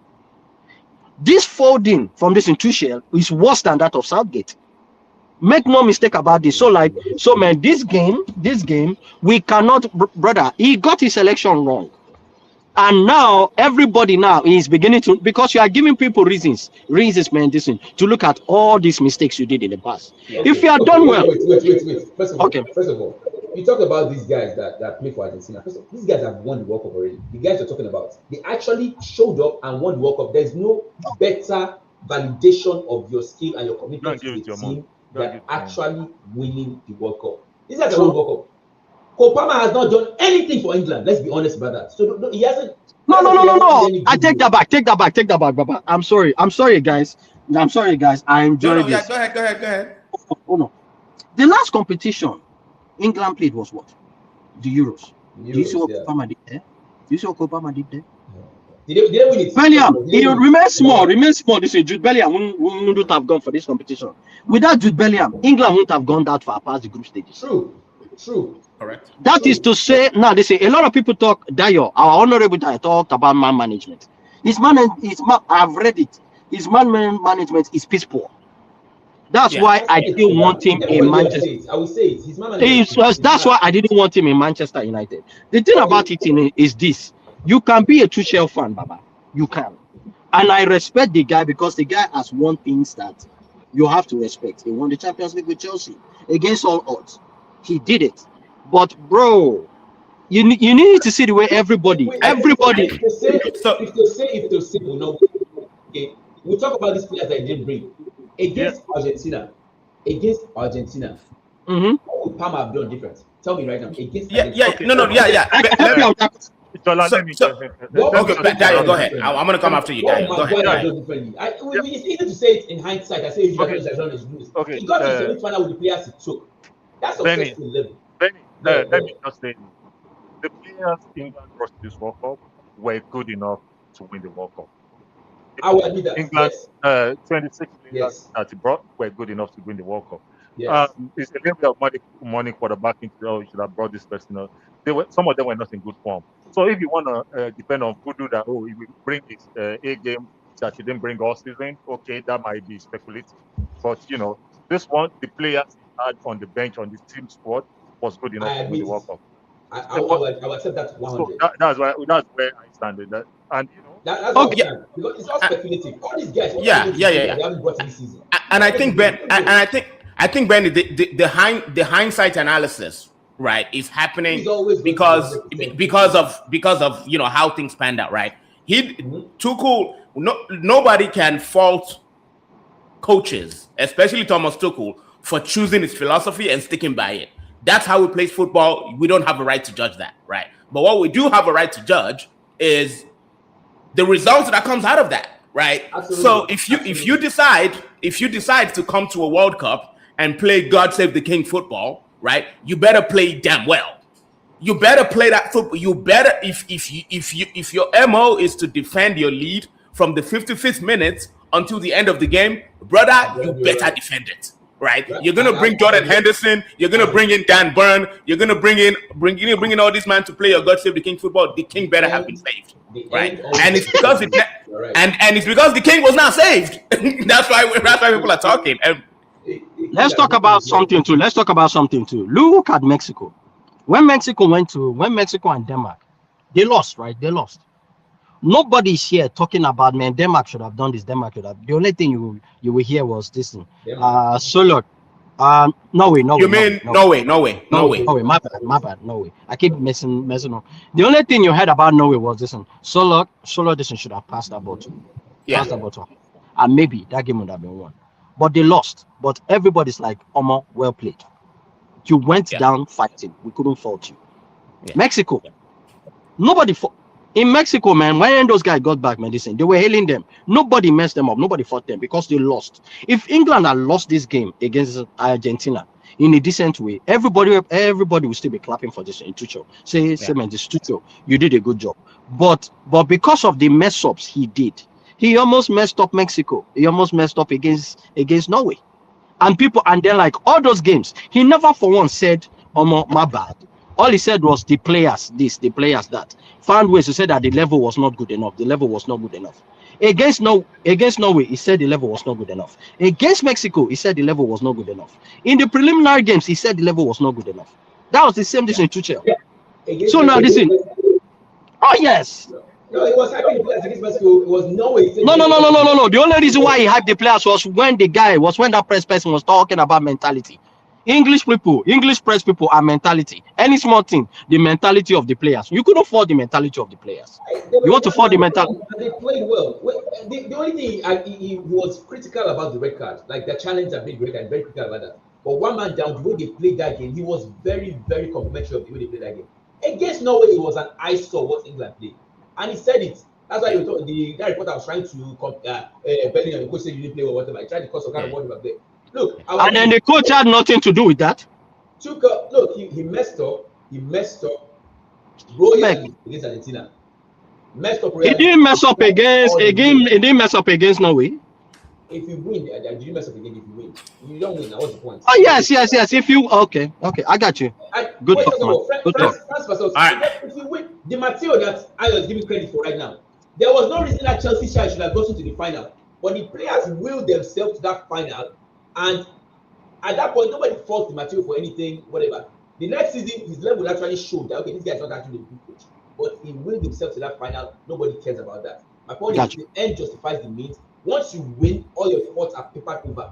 This folding from this Tuchel is worse than that of Southgate. Make no mistake about this. So man, this game, we cannot, brother. He got his selection wrong, and now everybody now is beginning to, because you are giving people reasons, man. Listen, to look at all these mistakes you did in the past. Yeah, if you are done well, wait. First of all, you talk about these guys that play for Argentina. First of all, these guys have won the World Cup already. The guys you're talking about, they actually showed up and won the World Cup. There's no better validation of your skill and your commitment to the team than actually winning the World Cup. These guys have won the World Cup. Palmer has not done anything for England. Let's be honest about that. So he hasn't. No. I take that back, Baba. I'm sorry, guys. I enjoy this. Go ahead. Oh no. The last competition England played was what? The Euros. Do you see what Palmer did there? Did they win it? Bellingham, he remains small. This is Jude Bellingham wouldn't have gone for this competition. Without Jude Bellingham, England wouldn't have gone that far past the group stages. True. Correct. That is to say, now they say a lot of people talk. Dayo, our honorable Dayo talked about man management. I've read it. His man management is piss poor. That's why I didn't want him in Manchester. I will say it. His man management. That's why I didn't want him in Manchester United. The thing about it is this: you can be a Tuchel fan, Baba. You can, and I respect the guy because the guy has won things that you have to respect. He won the Champions League with Chelsea against all odds. He did it, but bro, you need to see the way everybody. If they say, well, no, okay, we talk about these players that he didn't bring against Argentina. Mm-hmm. What would Palmer have done different? Tell me right now. Against Dayo, go ahead. I'm gonna come after you, Dayo. Go ahead. It's easy to say it in hindsight. I say he got to the semi-final with the players he took. That's successful level. Let me just say, the players England brought to this World Cup were good enough to win the World Cup. I will admit that. England, yes. 26 players that he brought were good enough to win the World Cup. Yes. It's a little bit of money quarterbacking. You should have brought this person. Some of them were not in good form. So if you want to depend on Voodoo that, he will bring his A game that he didn't bring all season, okay, that might be speculative. But, this one, the players he had on the bench, on the team squad, was good enough to win the World Cup. I will accept that 100. So that's where I stand with that. And, that's okay. Because it's all speculative. All these guys, they haven't brought this season. And I think, Ben, I think Ben, the hindsight analysis, right, is happening because of how things panned out, right? Tuchel, nobody can fault coaches, especially Thomas Tuchel, for choosing his philosophy and sticking by it. That's how he plays football. We don't have a right to judge that, right? But what we do have a right to judge is the results that comes out of that, right? Absolutely. So if you decide to come to a World Cup and play God Save the King football, right? You better play damn well. You better play that football. You better if your MO is to defend your lead from the 55th minute until the end of the game, brother, you better defend it. Right, you're gonna bring Jordan Henderson. You're gonna bring in Dan Burn. You're gonna bring in all these men to play your God Save the King football. The King better have been saved, right? And it's because and it's because the King was not saved. that's why people are talking. Let's talk about something too. Look at Mexico. When Mexico and Denmark, they lost, right? They lost. Nobody's here talking about, man, Denmark should have done this. Denmark should have. The only thing you will hear was this thing. Solot. Norway. You mean Norway? My bad. Norway. I keep messing up. The only thing you heard about Norway was this one. Solot this one should have passed that bottle. Passed that bottle. And maybe that game would have been won. But they lost. But everybody's like, Omo, well played. You went down fighting. We couldn't fault you. Mexico. Nobody fought. In Mexico, man, when those guys got back, man, they were hailing them. Nobody messed them up. Nobody fought them because they lost. If England had lost this game against Argentina in a decent way, everybody will still be clapping for this in Tuchel. Say, man, this Tuchel, you did a good job. But because of the mess ups he did, he almost messed up Mexico. He almost messed up against Norway. And then like all those games, he never for once said, "Oh, my bad." All he said was the players this, the players that. Found ways to say that the level was not good enough. Against Norway, he said the level was not good enough. Against Mexico, he said the level was not good enough. In the preliminary games, he said the level was not good enough. That was the same thing in Tuchel. So now listen. Oh yes. No, it was hyping the players against Mexico. It was Norway. No. The only reason why he hyped the players was when that press person was talking about mentality. English press people are mentality. Any small thing, the mentality of the players. You couldn't afford the mentality of the players. You want to afford the mentality. They played well. The only thing he was critical about the red card, like the challenge and big red card, very critical about that. But one man down, the way they played that game, he was very, very complimentary of the way they played that game. Against Norway, it was an eyesore what England played, and he said it. That's why that reporter was trying to Bellingham, the coach said you didn't play or whatever. I tried to cause some kind of word about there. Look, and then the coach had nothing to do with that. Look, he messed up royally against Argentina. messed up. He didn't mess up against a game. He didn't mess up against Norway. If you win, did you mess up again? If you win, you don't win. Now what's the point? Oh yes. If you okay, I got you. Good talk, man. Good talk. If you win, the material that I was giving credit for right now, there was no reason that Chelsea side should have gotten to the final, but the players willed themselves to that final, and at that point, nobody faults the material for anything, whatever. The next season, his level actually showed that okay, this guy is not actually a good coach, but he willed himself to that final. Nobody cares about that. My point is, the end justifies the means. Once you win, all your faults are papered over.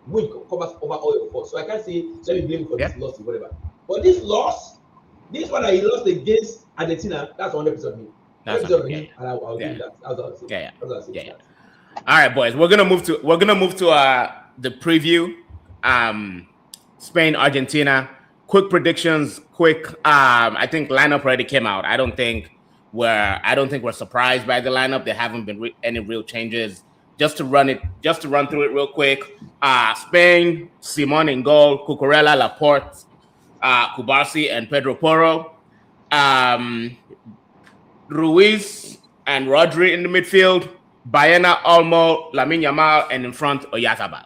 Win covers over all your faults. So I can't say let me blame him for this loss or whatever. But this loss, this one that he lost against Argentina, that's 100% me. That's 100% me, and I'll give that. That's what I'll say. Yeah. All right, boys. We're gonna move to the preview. Spain, Argentina. Quick predictions. I think lineup already came out. I don't think we're surprised by the lineup. There haven't been any real changes. Just to run through it real quick. Spain, Simon in goal, Cucurella, Laporte, Kubarsi, and Pedro Porro. Ruiz and Rodri in the midfield. Baena, Olmo, Lamine Yamal, and in front, Oyarzabal.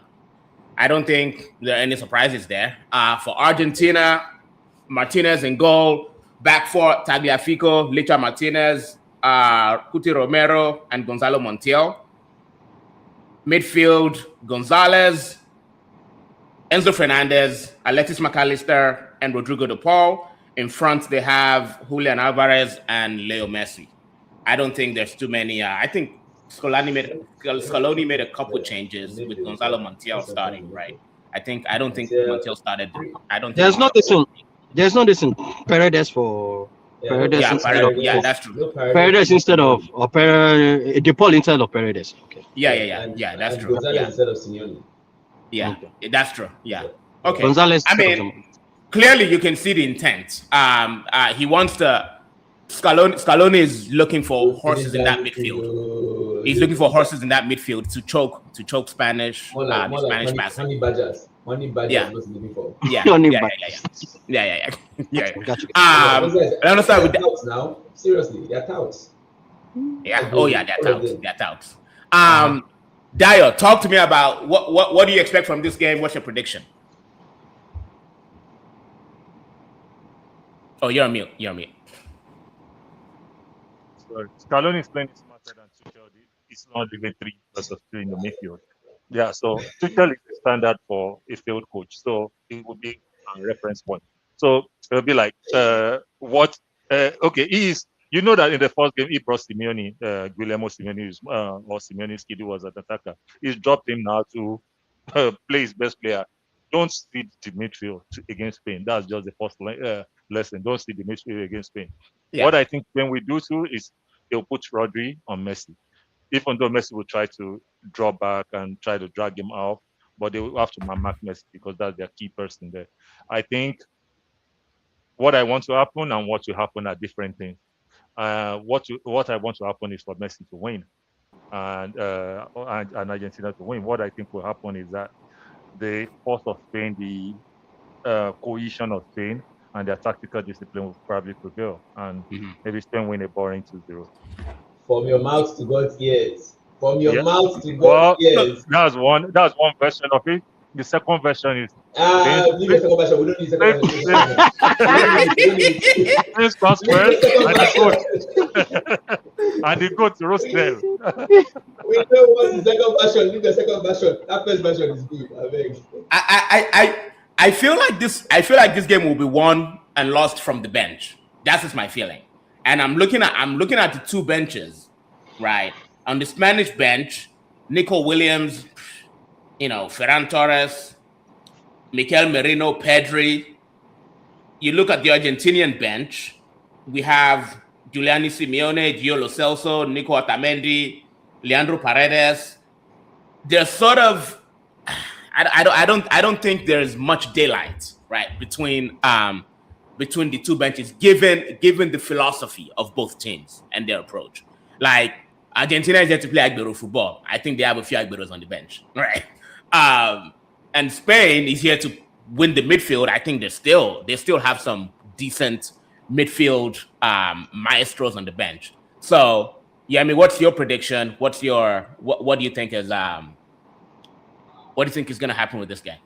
I don't think there are any surprises there. For Argentina, Martinez in goal. Back four, Tagliafico, Licha Martinez, Cuti Romero, and Gonzalo Montiel. Midfield, Gonzalez, Enzo Fernandez, Alexis McAllister, and Rodrigo de Paul. In front, they have Julian Alvarez and Leo Messi. I don't think there's too many. I think Scaloni made a couple changes with Gonzalo Montiel starting, right? I don't think Montiel started. There's no this in Paredes for Paredes. Yeah, that's true. Paredes instead of De Paul instead of Paredes. Okay. Yeah, that's true. Gonzalez instead of Simeone. Yeah, that's true. Yeah. Okay. Gonzalez. I mean, clearly you can see the intent. He wants to. Scaloni is looking for horses in that midfield. He's looking for horses in that midfield to choke Spanish. Spanish pass. Honey badgers. Yeah. Was looking for. Yeah. Gotcha. I understand with touts now. Seriously, they're touts. Yeah. Oh yeah, they're touts. Dio, talk to me about what do you expect from this game? What's your prediction? Oh, you're on mute. So Scaloni is playing smarter than Tuchel. It's not even 3 versus 3 in the midfield. Yeah, so Tuchel is the standard for a field coach, so it would be a reference point. So it'll be like, okay, he is. You know that in the first game he brought Simeone, Guillermo Simeone, or Simeone Skidoo was an attacker. He's dropped him now to play his best player. Don't see the midfield against Spain. That's just the first lesson. Don't see the midfield against Spain. Yeah. What I think when we do too is they'll put Rodri on Messi. Even though Messi will try to draw back and try to drag him off, but they will have to mark Messi because that's their key person there. I think what I want to happen and what will happen are different things. What I want to happen is for Messi to win and Argentina to win. What I think will happen is that the force of Spain, the cohesion of Spain, and their tactical discipline will probably prevail, and maybe Spain win a boring 2-0. From your mouth to God's ears. From your mouth to God's ears. That's one version of it. The second version is leave the second version. We don't need second version. Spain comes first and they go to roast them. We know what's the second version. Leave the second version. That first version is good. I feel like this game will be won and lost from the bench. That's just my feeling. And I'm looking at the two benches, right? On the Spanish bench, Nico Williams, Ferran Torres, Mikel Merino, Pedri. You look at the Argentinian bench, we have Giuliani Simeone, Gio Lo Celso, Nico Otamendi, Leandro Paredes. They're sort of, I don't think there's much daylight, right, between the two benches, given the philosophy of both teams and their approach. Like, Argentina is there to play Aguero football. I think they have a few Agueros on the bench, right? And Spain is here to win the midfield. I think they still have some decent midfield maestros on the bench So, yeah, I mean, what's your prediction? What do you think is what do you think is going to happen with this game?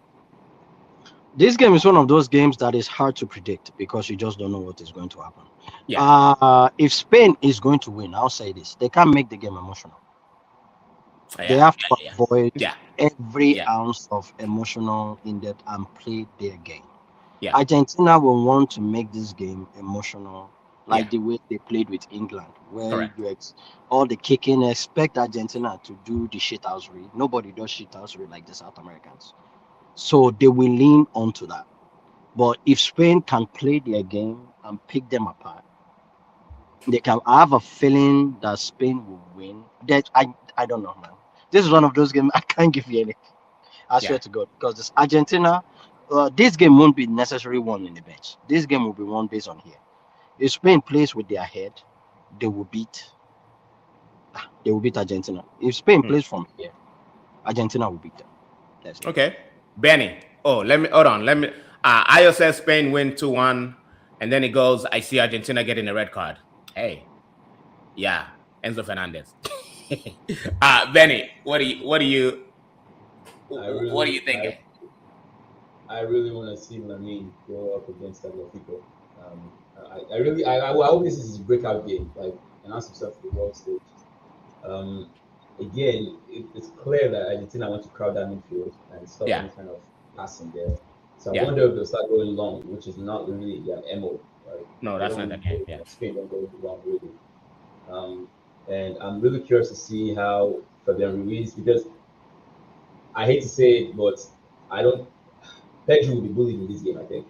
This game is one of those games that is hard to predict because you just don't know what is going to happen. Yeah. If Spain is going to win, I'll say this: they can't make the game emotional. They have to avoid every ounce of emotional in that and play their game. Yeah. Argentina will want to make this game emotional, like the way they played with England, where all the kicking. Expect Argentina to do the shithousery. Nobody does shithousery like the South Americans. So they will lean onto that. But if Spain can play their game and pick them apart, they can. I have a feeling that Spain will win. That I don't know, man. This is one of those games I can't give you anything. I swear to God, because this Argentina, this game won't be necessarily won in the bench. This game will be won based on here. If Spain plays with their head, they will beat. They will beat Argentina. If Spain plays from here, Argentina will beat them. That's it. Okay. Benny. Oh, hold on. Ayo says Spain win 2-1, and then it goes, I see Argentina getting a red card. Hey. Yeah. Enzo Fernandez. Benny, what are you thinking? I really want to see Lamine go up against Tagliafico. I hope this is his breakout game, like announce himself to the world stage. Again, it's clear that Argentina want to crowd that midfield and stop any kind of passing there. So I wonder if they'll start going long, which is not really their MO. Right? No, that's not the game. Yeah. Spain don't go long really. And I'm really curious to see how Fabian Ruiz, because I hate to say it, but Pedri will be bullied in this game. I think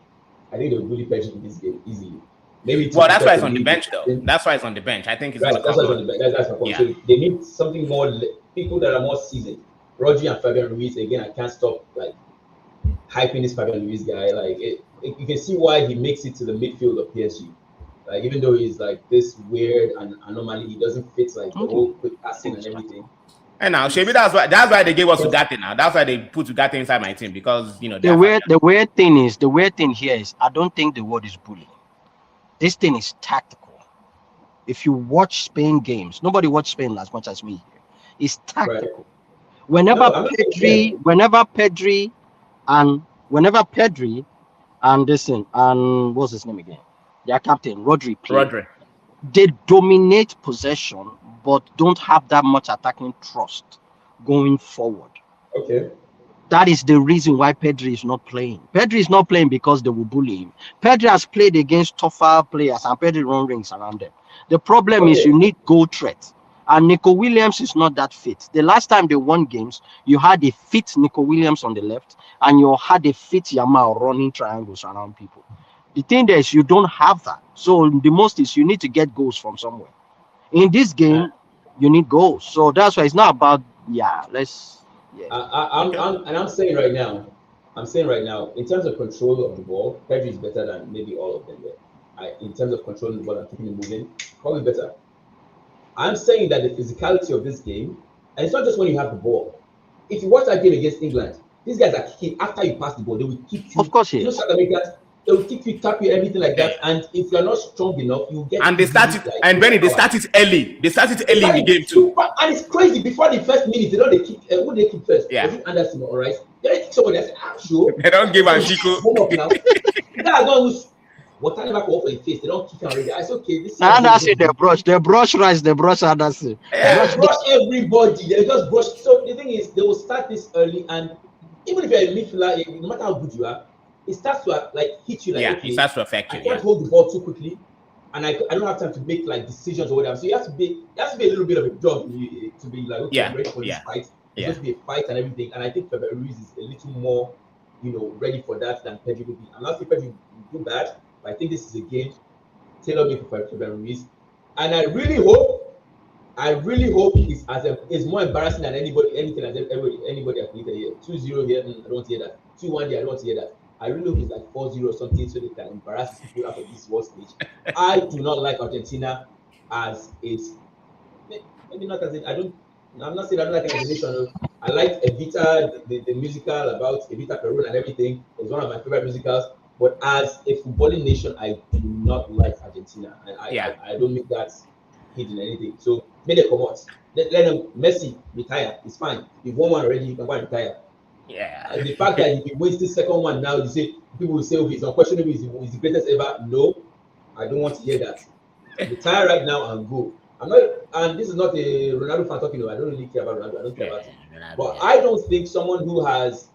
they'll bully Pedri in this game easily. Maybe. Well, that's why it's on the bench, though. That's why it's on the bench. I think it's that's why it's on the bench. That's my point. So they need something more, people that are more seasoned. Rodri and Fabian Ruiz. Again, I can't stop like hyping this Fabian Ruiz guy. Like you can see why he makes it to the midfield of PSG. Like even though he's like this weird and anomaly, he doesn't fit like the whole quick passing and everything. And now, Shebi, that's why they gave us Ugarte now. That's why they put Ugarte inside my team, because the weird thing here is I don't think the word is bullying. This thing is tactical. If you watch Spain games, nobody watched Spain as much as me here. It's tactical. Right. Whenever Pedri and what's his name again? Their captain, Rodri. They dominate possession, but don't have that much attacking trust going forward. Okay. That is the reason why Pedri is not playing. Pedri is not playing because they will bully him. Pedri has played against tougher players and Pedri run rings around them. The problem is you need goal threat. And Nico Williams is not that fit. The last time they won games, you had a fit Nico Williams on the left and you had a fit Yamal running triangles around people. The thing is you don't have that. So the most is you need to get goals from somewhere. In this game, you need goals. So that's why it's not about I'm saying right now, in terms of control of the ball, Pedri is better than maybe all of them there. In terms of controlling the ball and keeping it moving, probably better. I'm saying that the physicality of this game, and it's not just when you have the ball. If you watch that game against England, these guys are kicking after you pass the ball. They will kick you. Of course, yes. South Americans, they will kick you, tap you, everything like that. And if you're not strong enough, you get. And they started, like, and Benny, they started early. They started early in the game too. And it's crazy. Before the first minute, they kick. Who they kick first? Yeah. Anderson, all right. They kick somebody. I said, sure. They don't give a Chico. The guy don't water never go off in the face. They don't kick already. I said, okay, this is. Anderson, they brush rice, they brush Anderson. They brush everybody. They just brush. So the thing is, they will start this early, and even if you're a midfielder, no matter how good you are, it starts to like hit you. Like, it starts to affect you. I can't hold the ball too quickly, and I don't have time to make like decisions or whatever. So you have to be a little bit of a dog to be like, okay, I'm ready for this fight. It's going to be a fight and everything. And I think Fabian Ruiz is a little more, ready for that than Pedri will be. I'm not saying Pedri will do bad, but I think this is a game tailor-made for Fabian Ruiz. And I really hope it's more embarrassing than anything that anybody has played here. 2-0 here, I don't hear that. 2-1 here, I don't hear that. I really hope it's like 4-0 or something so they can embarrass people after this world stage. I do not like Argentina as is. Maybe not as it. I'm not saying I don't like it as a nation. I like Evita, the musical about Evita Peru and everything. It's one of my favorite musicals. But as a footballing nation, I do not like Argentina. And I don't make that. hidden anything. So make them come out. Let them Messi retire. It's fine. If won one already, you can go and retire. Yeah. And the fact that if he wins the second one now, you say people will say, okay, it's unquestionable, is the greatest ever. No, I don't want to hear that. Retire right now and go. I'm not, and this is not a Ronaldo fan talking about. I don't really care about Ronaldo. I don't care about it. But I don't think someone who has,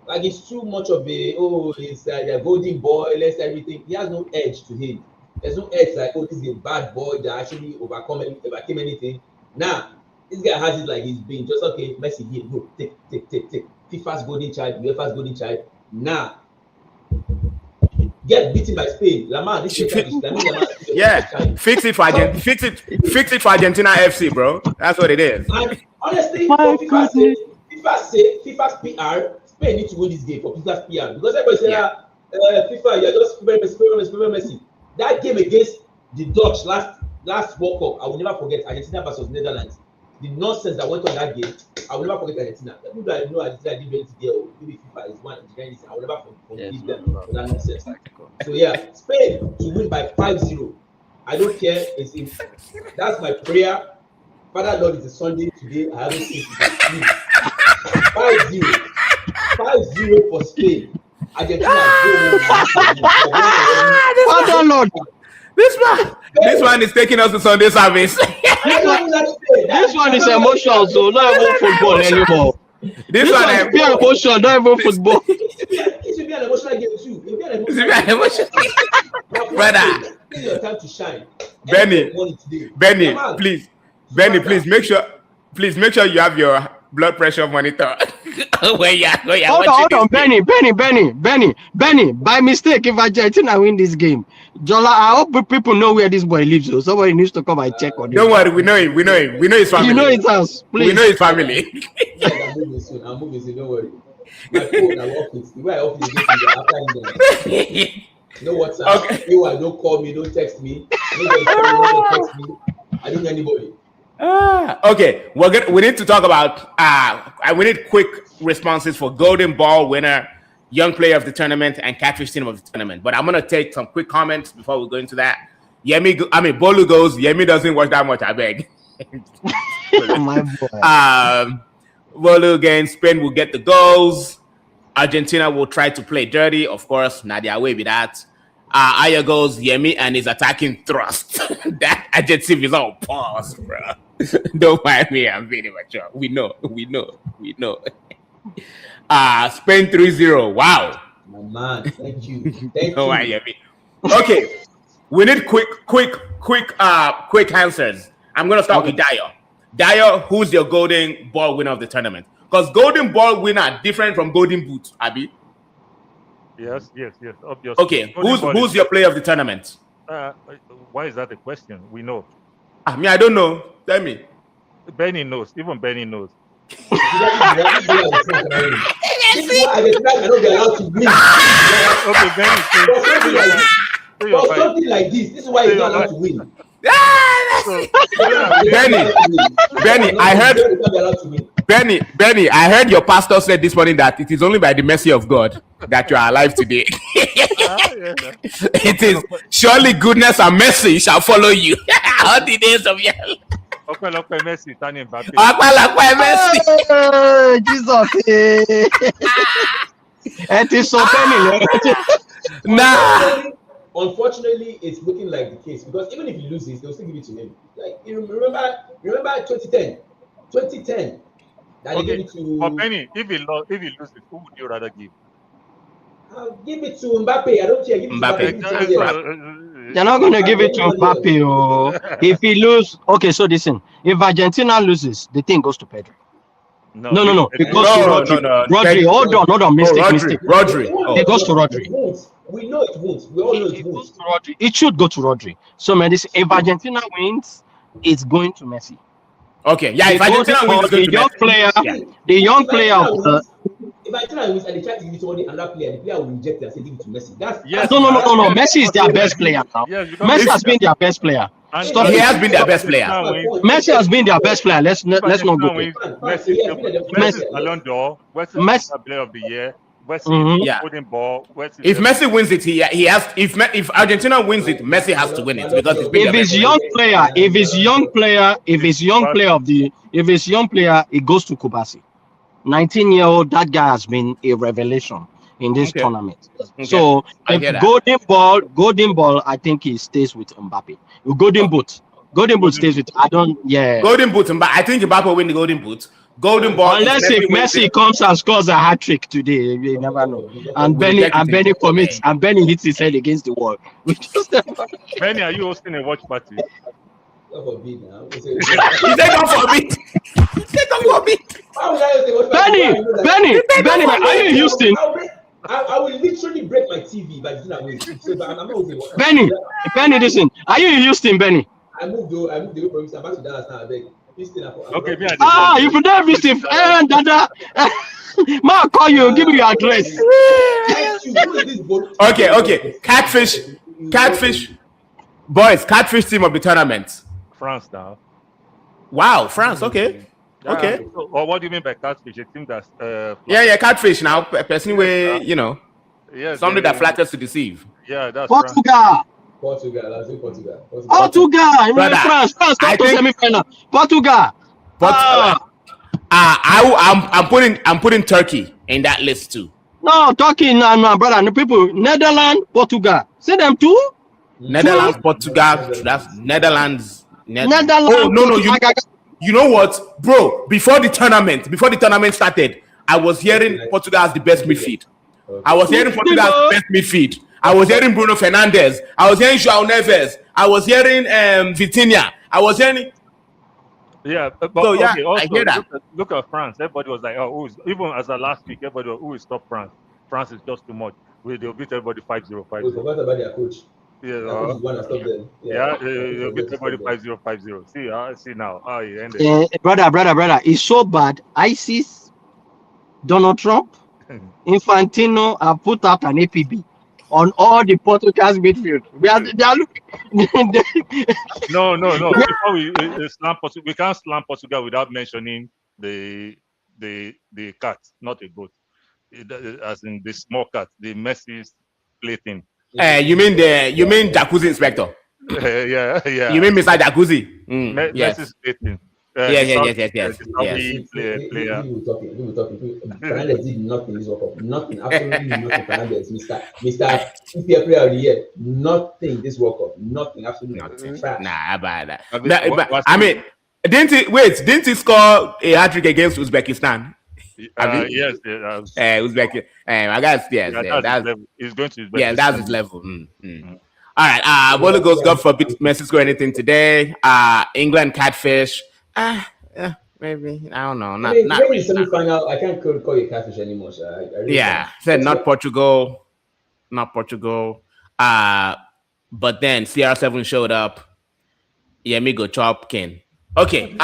like, it's too much of a, it's a golden boy, let's everything. He has no edge to him. There's no edge like, this is a bad boy that actually overcame anything. Nah, this guy has it like he's being just okay. Messi here, go take. FIFA's golden child, UEFA's golden child. Nah, get beaten by Spain. Lamar, this is yeah. Fix it for Argentina FC, bro. That's what it is. And honestly, FIFA's PR, Spain need to win this game for FIFA's PR because everybody say FIFA, you're just Messi. That game against the Dutch last World Cup, I will never forget. Argentina versus Netherlands. The nonsense that went on that game, I will never forget Argentina. People that know Argentina didn't went there, or maybe FIFA is one. I will never forgive them for that nonsense. So yeah, Spain to win by 5-0. I don't care. That's my prayer. Father Lord, it's a Sunday today. I haven't seen it. 5-0 for Spain. Argentina. Father Lord. This one is taking us to Sunday service. This one is emotional, so not even football anymore. This one is pure emotion, not even football. It should be an emotional game too. It should be an emotional brother. It's your time to shine. Benny, please make sure you have your blood pressure monitor. Hold on, Benny. By mistake, if Argentina win this game, Jola, I hope people know where this boy lives. So somebody needs to come and check on him. Don't worry, we know him. We know his family. You know his house. Please. We know his family. I'm moving soon. Don't worry. My phone, I work with. The way I open it, after no WhatsApp. Okay. You don't call me. Don't text me. Nobody don't text me. I don't know anybody. Okay, we need to talk about. We need quick responses for Golden Ball winner, Young Player of the Tournament, and Catfish Team of the Tournament. But I'm gonna take some quick comments before we go into that. Bolu goes. Yemi doesn't watch that much. I beg. My boy. Bolu again. Spain will get the goals. Argentina will try to play dirty. Of course, Nadia way with that. Aya goes Yemi and his attacking thrust. That adjective is all pause, bro. Don't mind me, I'm very mature. We know. Spain 3-0. Wow. My man, thank you. Thank you. Yemi. Okay, we need quick answers. I'm gonna start with Dio. Dio, who's your Golden Ball winner of the tournament? Because Golden Ball winner different from Golden Boot, Abi. Yes, obviously. Okay, who's your player of the tournament? Why is that a question? We know. I don't know. Tell me. Benny knows. Even Benny knows. I don't be allowed to win. Okay, Benny. For something like this is why he's not allowed to win. Benny, I heard your pastor said this morning that it is only by the mercy of God that you are alive today. It is surely goodness and mercy shall follow you all the days of your life. Messi, Jesus. It is so funny. Nah. Unfortunately, it's looking like the case because even if he loses, they'll still give it to him. Like you remember 2010 that they gave it to. But Benny, if he loses, who would you rather give? I'll give it to Mbappe. I don't care. Give it to Mbappe. They're not going to give it to Mbappe. Oh. If he loses, okay. So listen, if Argentina loses, the thing goes to Pedro. No. It goes to Rodri. Rodri, hold on. Mistake. Rodri. It goes to Rodri. We know it won't. We all know it won't. It should go to Rodri. So, man, if Argentina wins, it's going to Messi. Okay, yeah. If Argentina wins, the young player of the. If Argentina wins and they try to give it to another player, the player will reject it and say give it to Messi. No. Messi is their best player now. Yes, Messi has been their best player. He has been their best player. Messi has been their best player. Let's not go. Messi Ballon d'Or. Messi player of the year. Messi holding ball. If Messi wins it, he has. If Argentina wins it, Messi has to win it because if it's young player, if it's young player, it goes to Kubasi. 19-year-old, that guy has been a revelation in this tournament. Okay. So if golden ball, I think he stays with Mbappe. Golden boot stays with. Golden boot. I think Mbappe will win the golden boot. Golden ball. Unless if Messi comes and scores a hat trick today, you never know. And Benny commits and Benny hits his head against the wall. Benny, are you hosting a watch party? Not for big now. He said not for big. Benny, are you in Houston? I will literally break my TV by doing away. I'm not okay. Benny, listen. Are you in Houston, Benny? I moved away from Houston. I'm back to Dallas now. I beg. Okay, if you don't visit, Dada, Ma call you, give me your address. Okay. Catfish, boys. Catfish team of the tournament. France now. Wow, France. Okay. Okay. So, or what do you mean by Catfish? A team that's Catfish now. A person where somebody that flatters to deceive. Yeah, that's Portugal. Portugal. France. Come to semi-final. Portugal. I'm putting Turkey in that list too. No, Turkey, no, brother. No people. Netherlands, Portugal. See them too. Netherlands, Portugal. That's Netherlands. Netherlands. Oh no. You know what, bro? Before the tournament started, I was hearing Portugal as the best midfield. I was hearing Portugal as the best midfield. I was hearing Bruno Fernandes. I was hearing João Neves. I was hearing Vitinha. I was hearing. Yeah, but so, yeah, okay, also, I hear that. Look at France. Everybody was like, "Oh, even as of last week, everybody was, who will stop France? France is just too much. They'll beat everybody 5-0, 5-0." We forgot about their coach. Yeah, they'll beat everybody 5-0, 5-0. See now. He ended. Brother, it's so bad. ISIS, Donald Trump, Infantino have put out an APB on all the Portuguese midfield. They are looking. No. Before we slam Portugal, we can't slam Portugal without mentioning the cat, not a goat. As in the small cat, the Messi's plaything. You mean Jacuzzi inspector? Yeah. You mean Mr. Jacuzzi? Yes. Messi's plaything. Yes. People talking. Fernandes did nothing this World Cup. Nothing, absolutely nothing. Fernandes, Mr. Player of the Year, nothing this World Cup. Nothing, absolutely nothing. Nah, about that. I mean, didn't he score a hat trick against Uzbekistan? Yes. Uzbekistan. I guess yes. That's he's going to. Yeah, that's his level. All right. Bolo goes. God forbid Messi score anything today. England Catfish. Maybe I don't know. Maybe semi-final. I can't call you Catfish anymore. So I really said not Portugal. But then CR7 showed up. Yemi go chop Ken. Okay.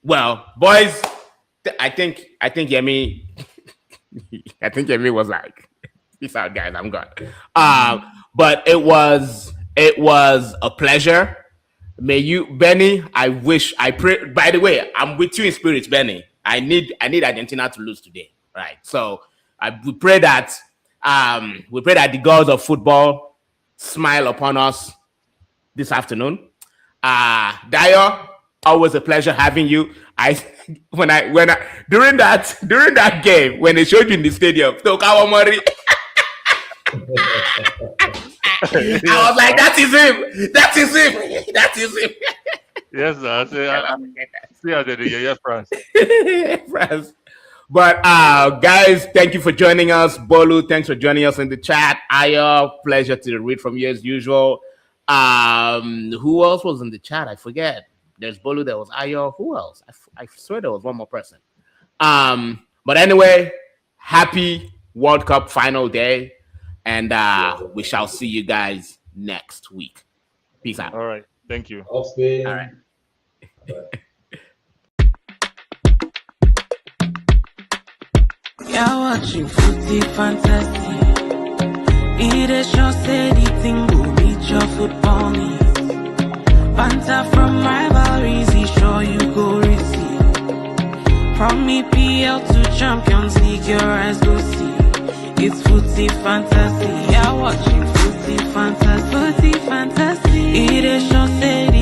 Well, boys, I think Yemi. I think Yemi was like, "Peace out, guys. I'm gone." But it was a pleasure. May you, Benny. I pray. By the way, I'm with you in spirit, Benny. I need Argentina to lose today, right? So we pray that the gods of football smile upon us this afternoon. Dio, always a pleasure having you. During that game when they showed you in the stadium, Tokawamori. I was like, that is him. Yes, sir. See how they do, France. France. But guys, thank you for joining us. Bolu, thanks for joining us in the chat. Aya, pleasure to read from you as usual. Who else was in the chat? I forget. There's Bolu, there was Aya. Who else? I swear there was one more person. But anyway, happy World Cup final day. And we shall see you guys next week. Peace out. All right. Thank you. Off Spain. All right. You're watching Footy Fantasy. It is your city thing will beat your football needs. Banter from rivalries, he sure you go receive. From EPL to Champions League, your eyes go see. It's footy fantasy. Yeah, watching footy fantasy. Footy fantasy. It is show say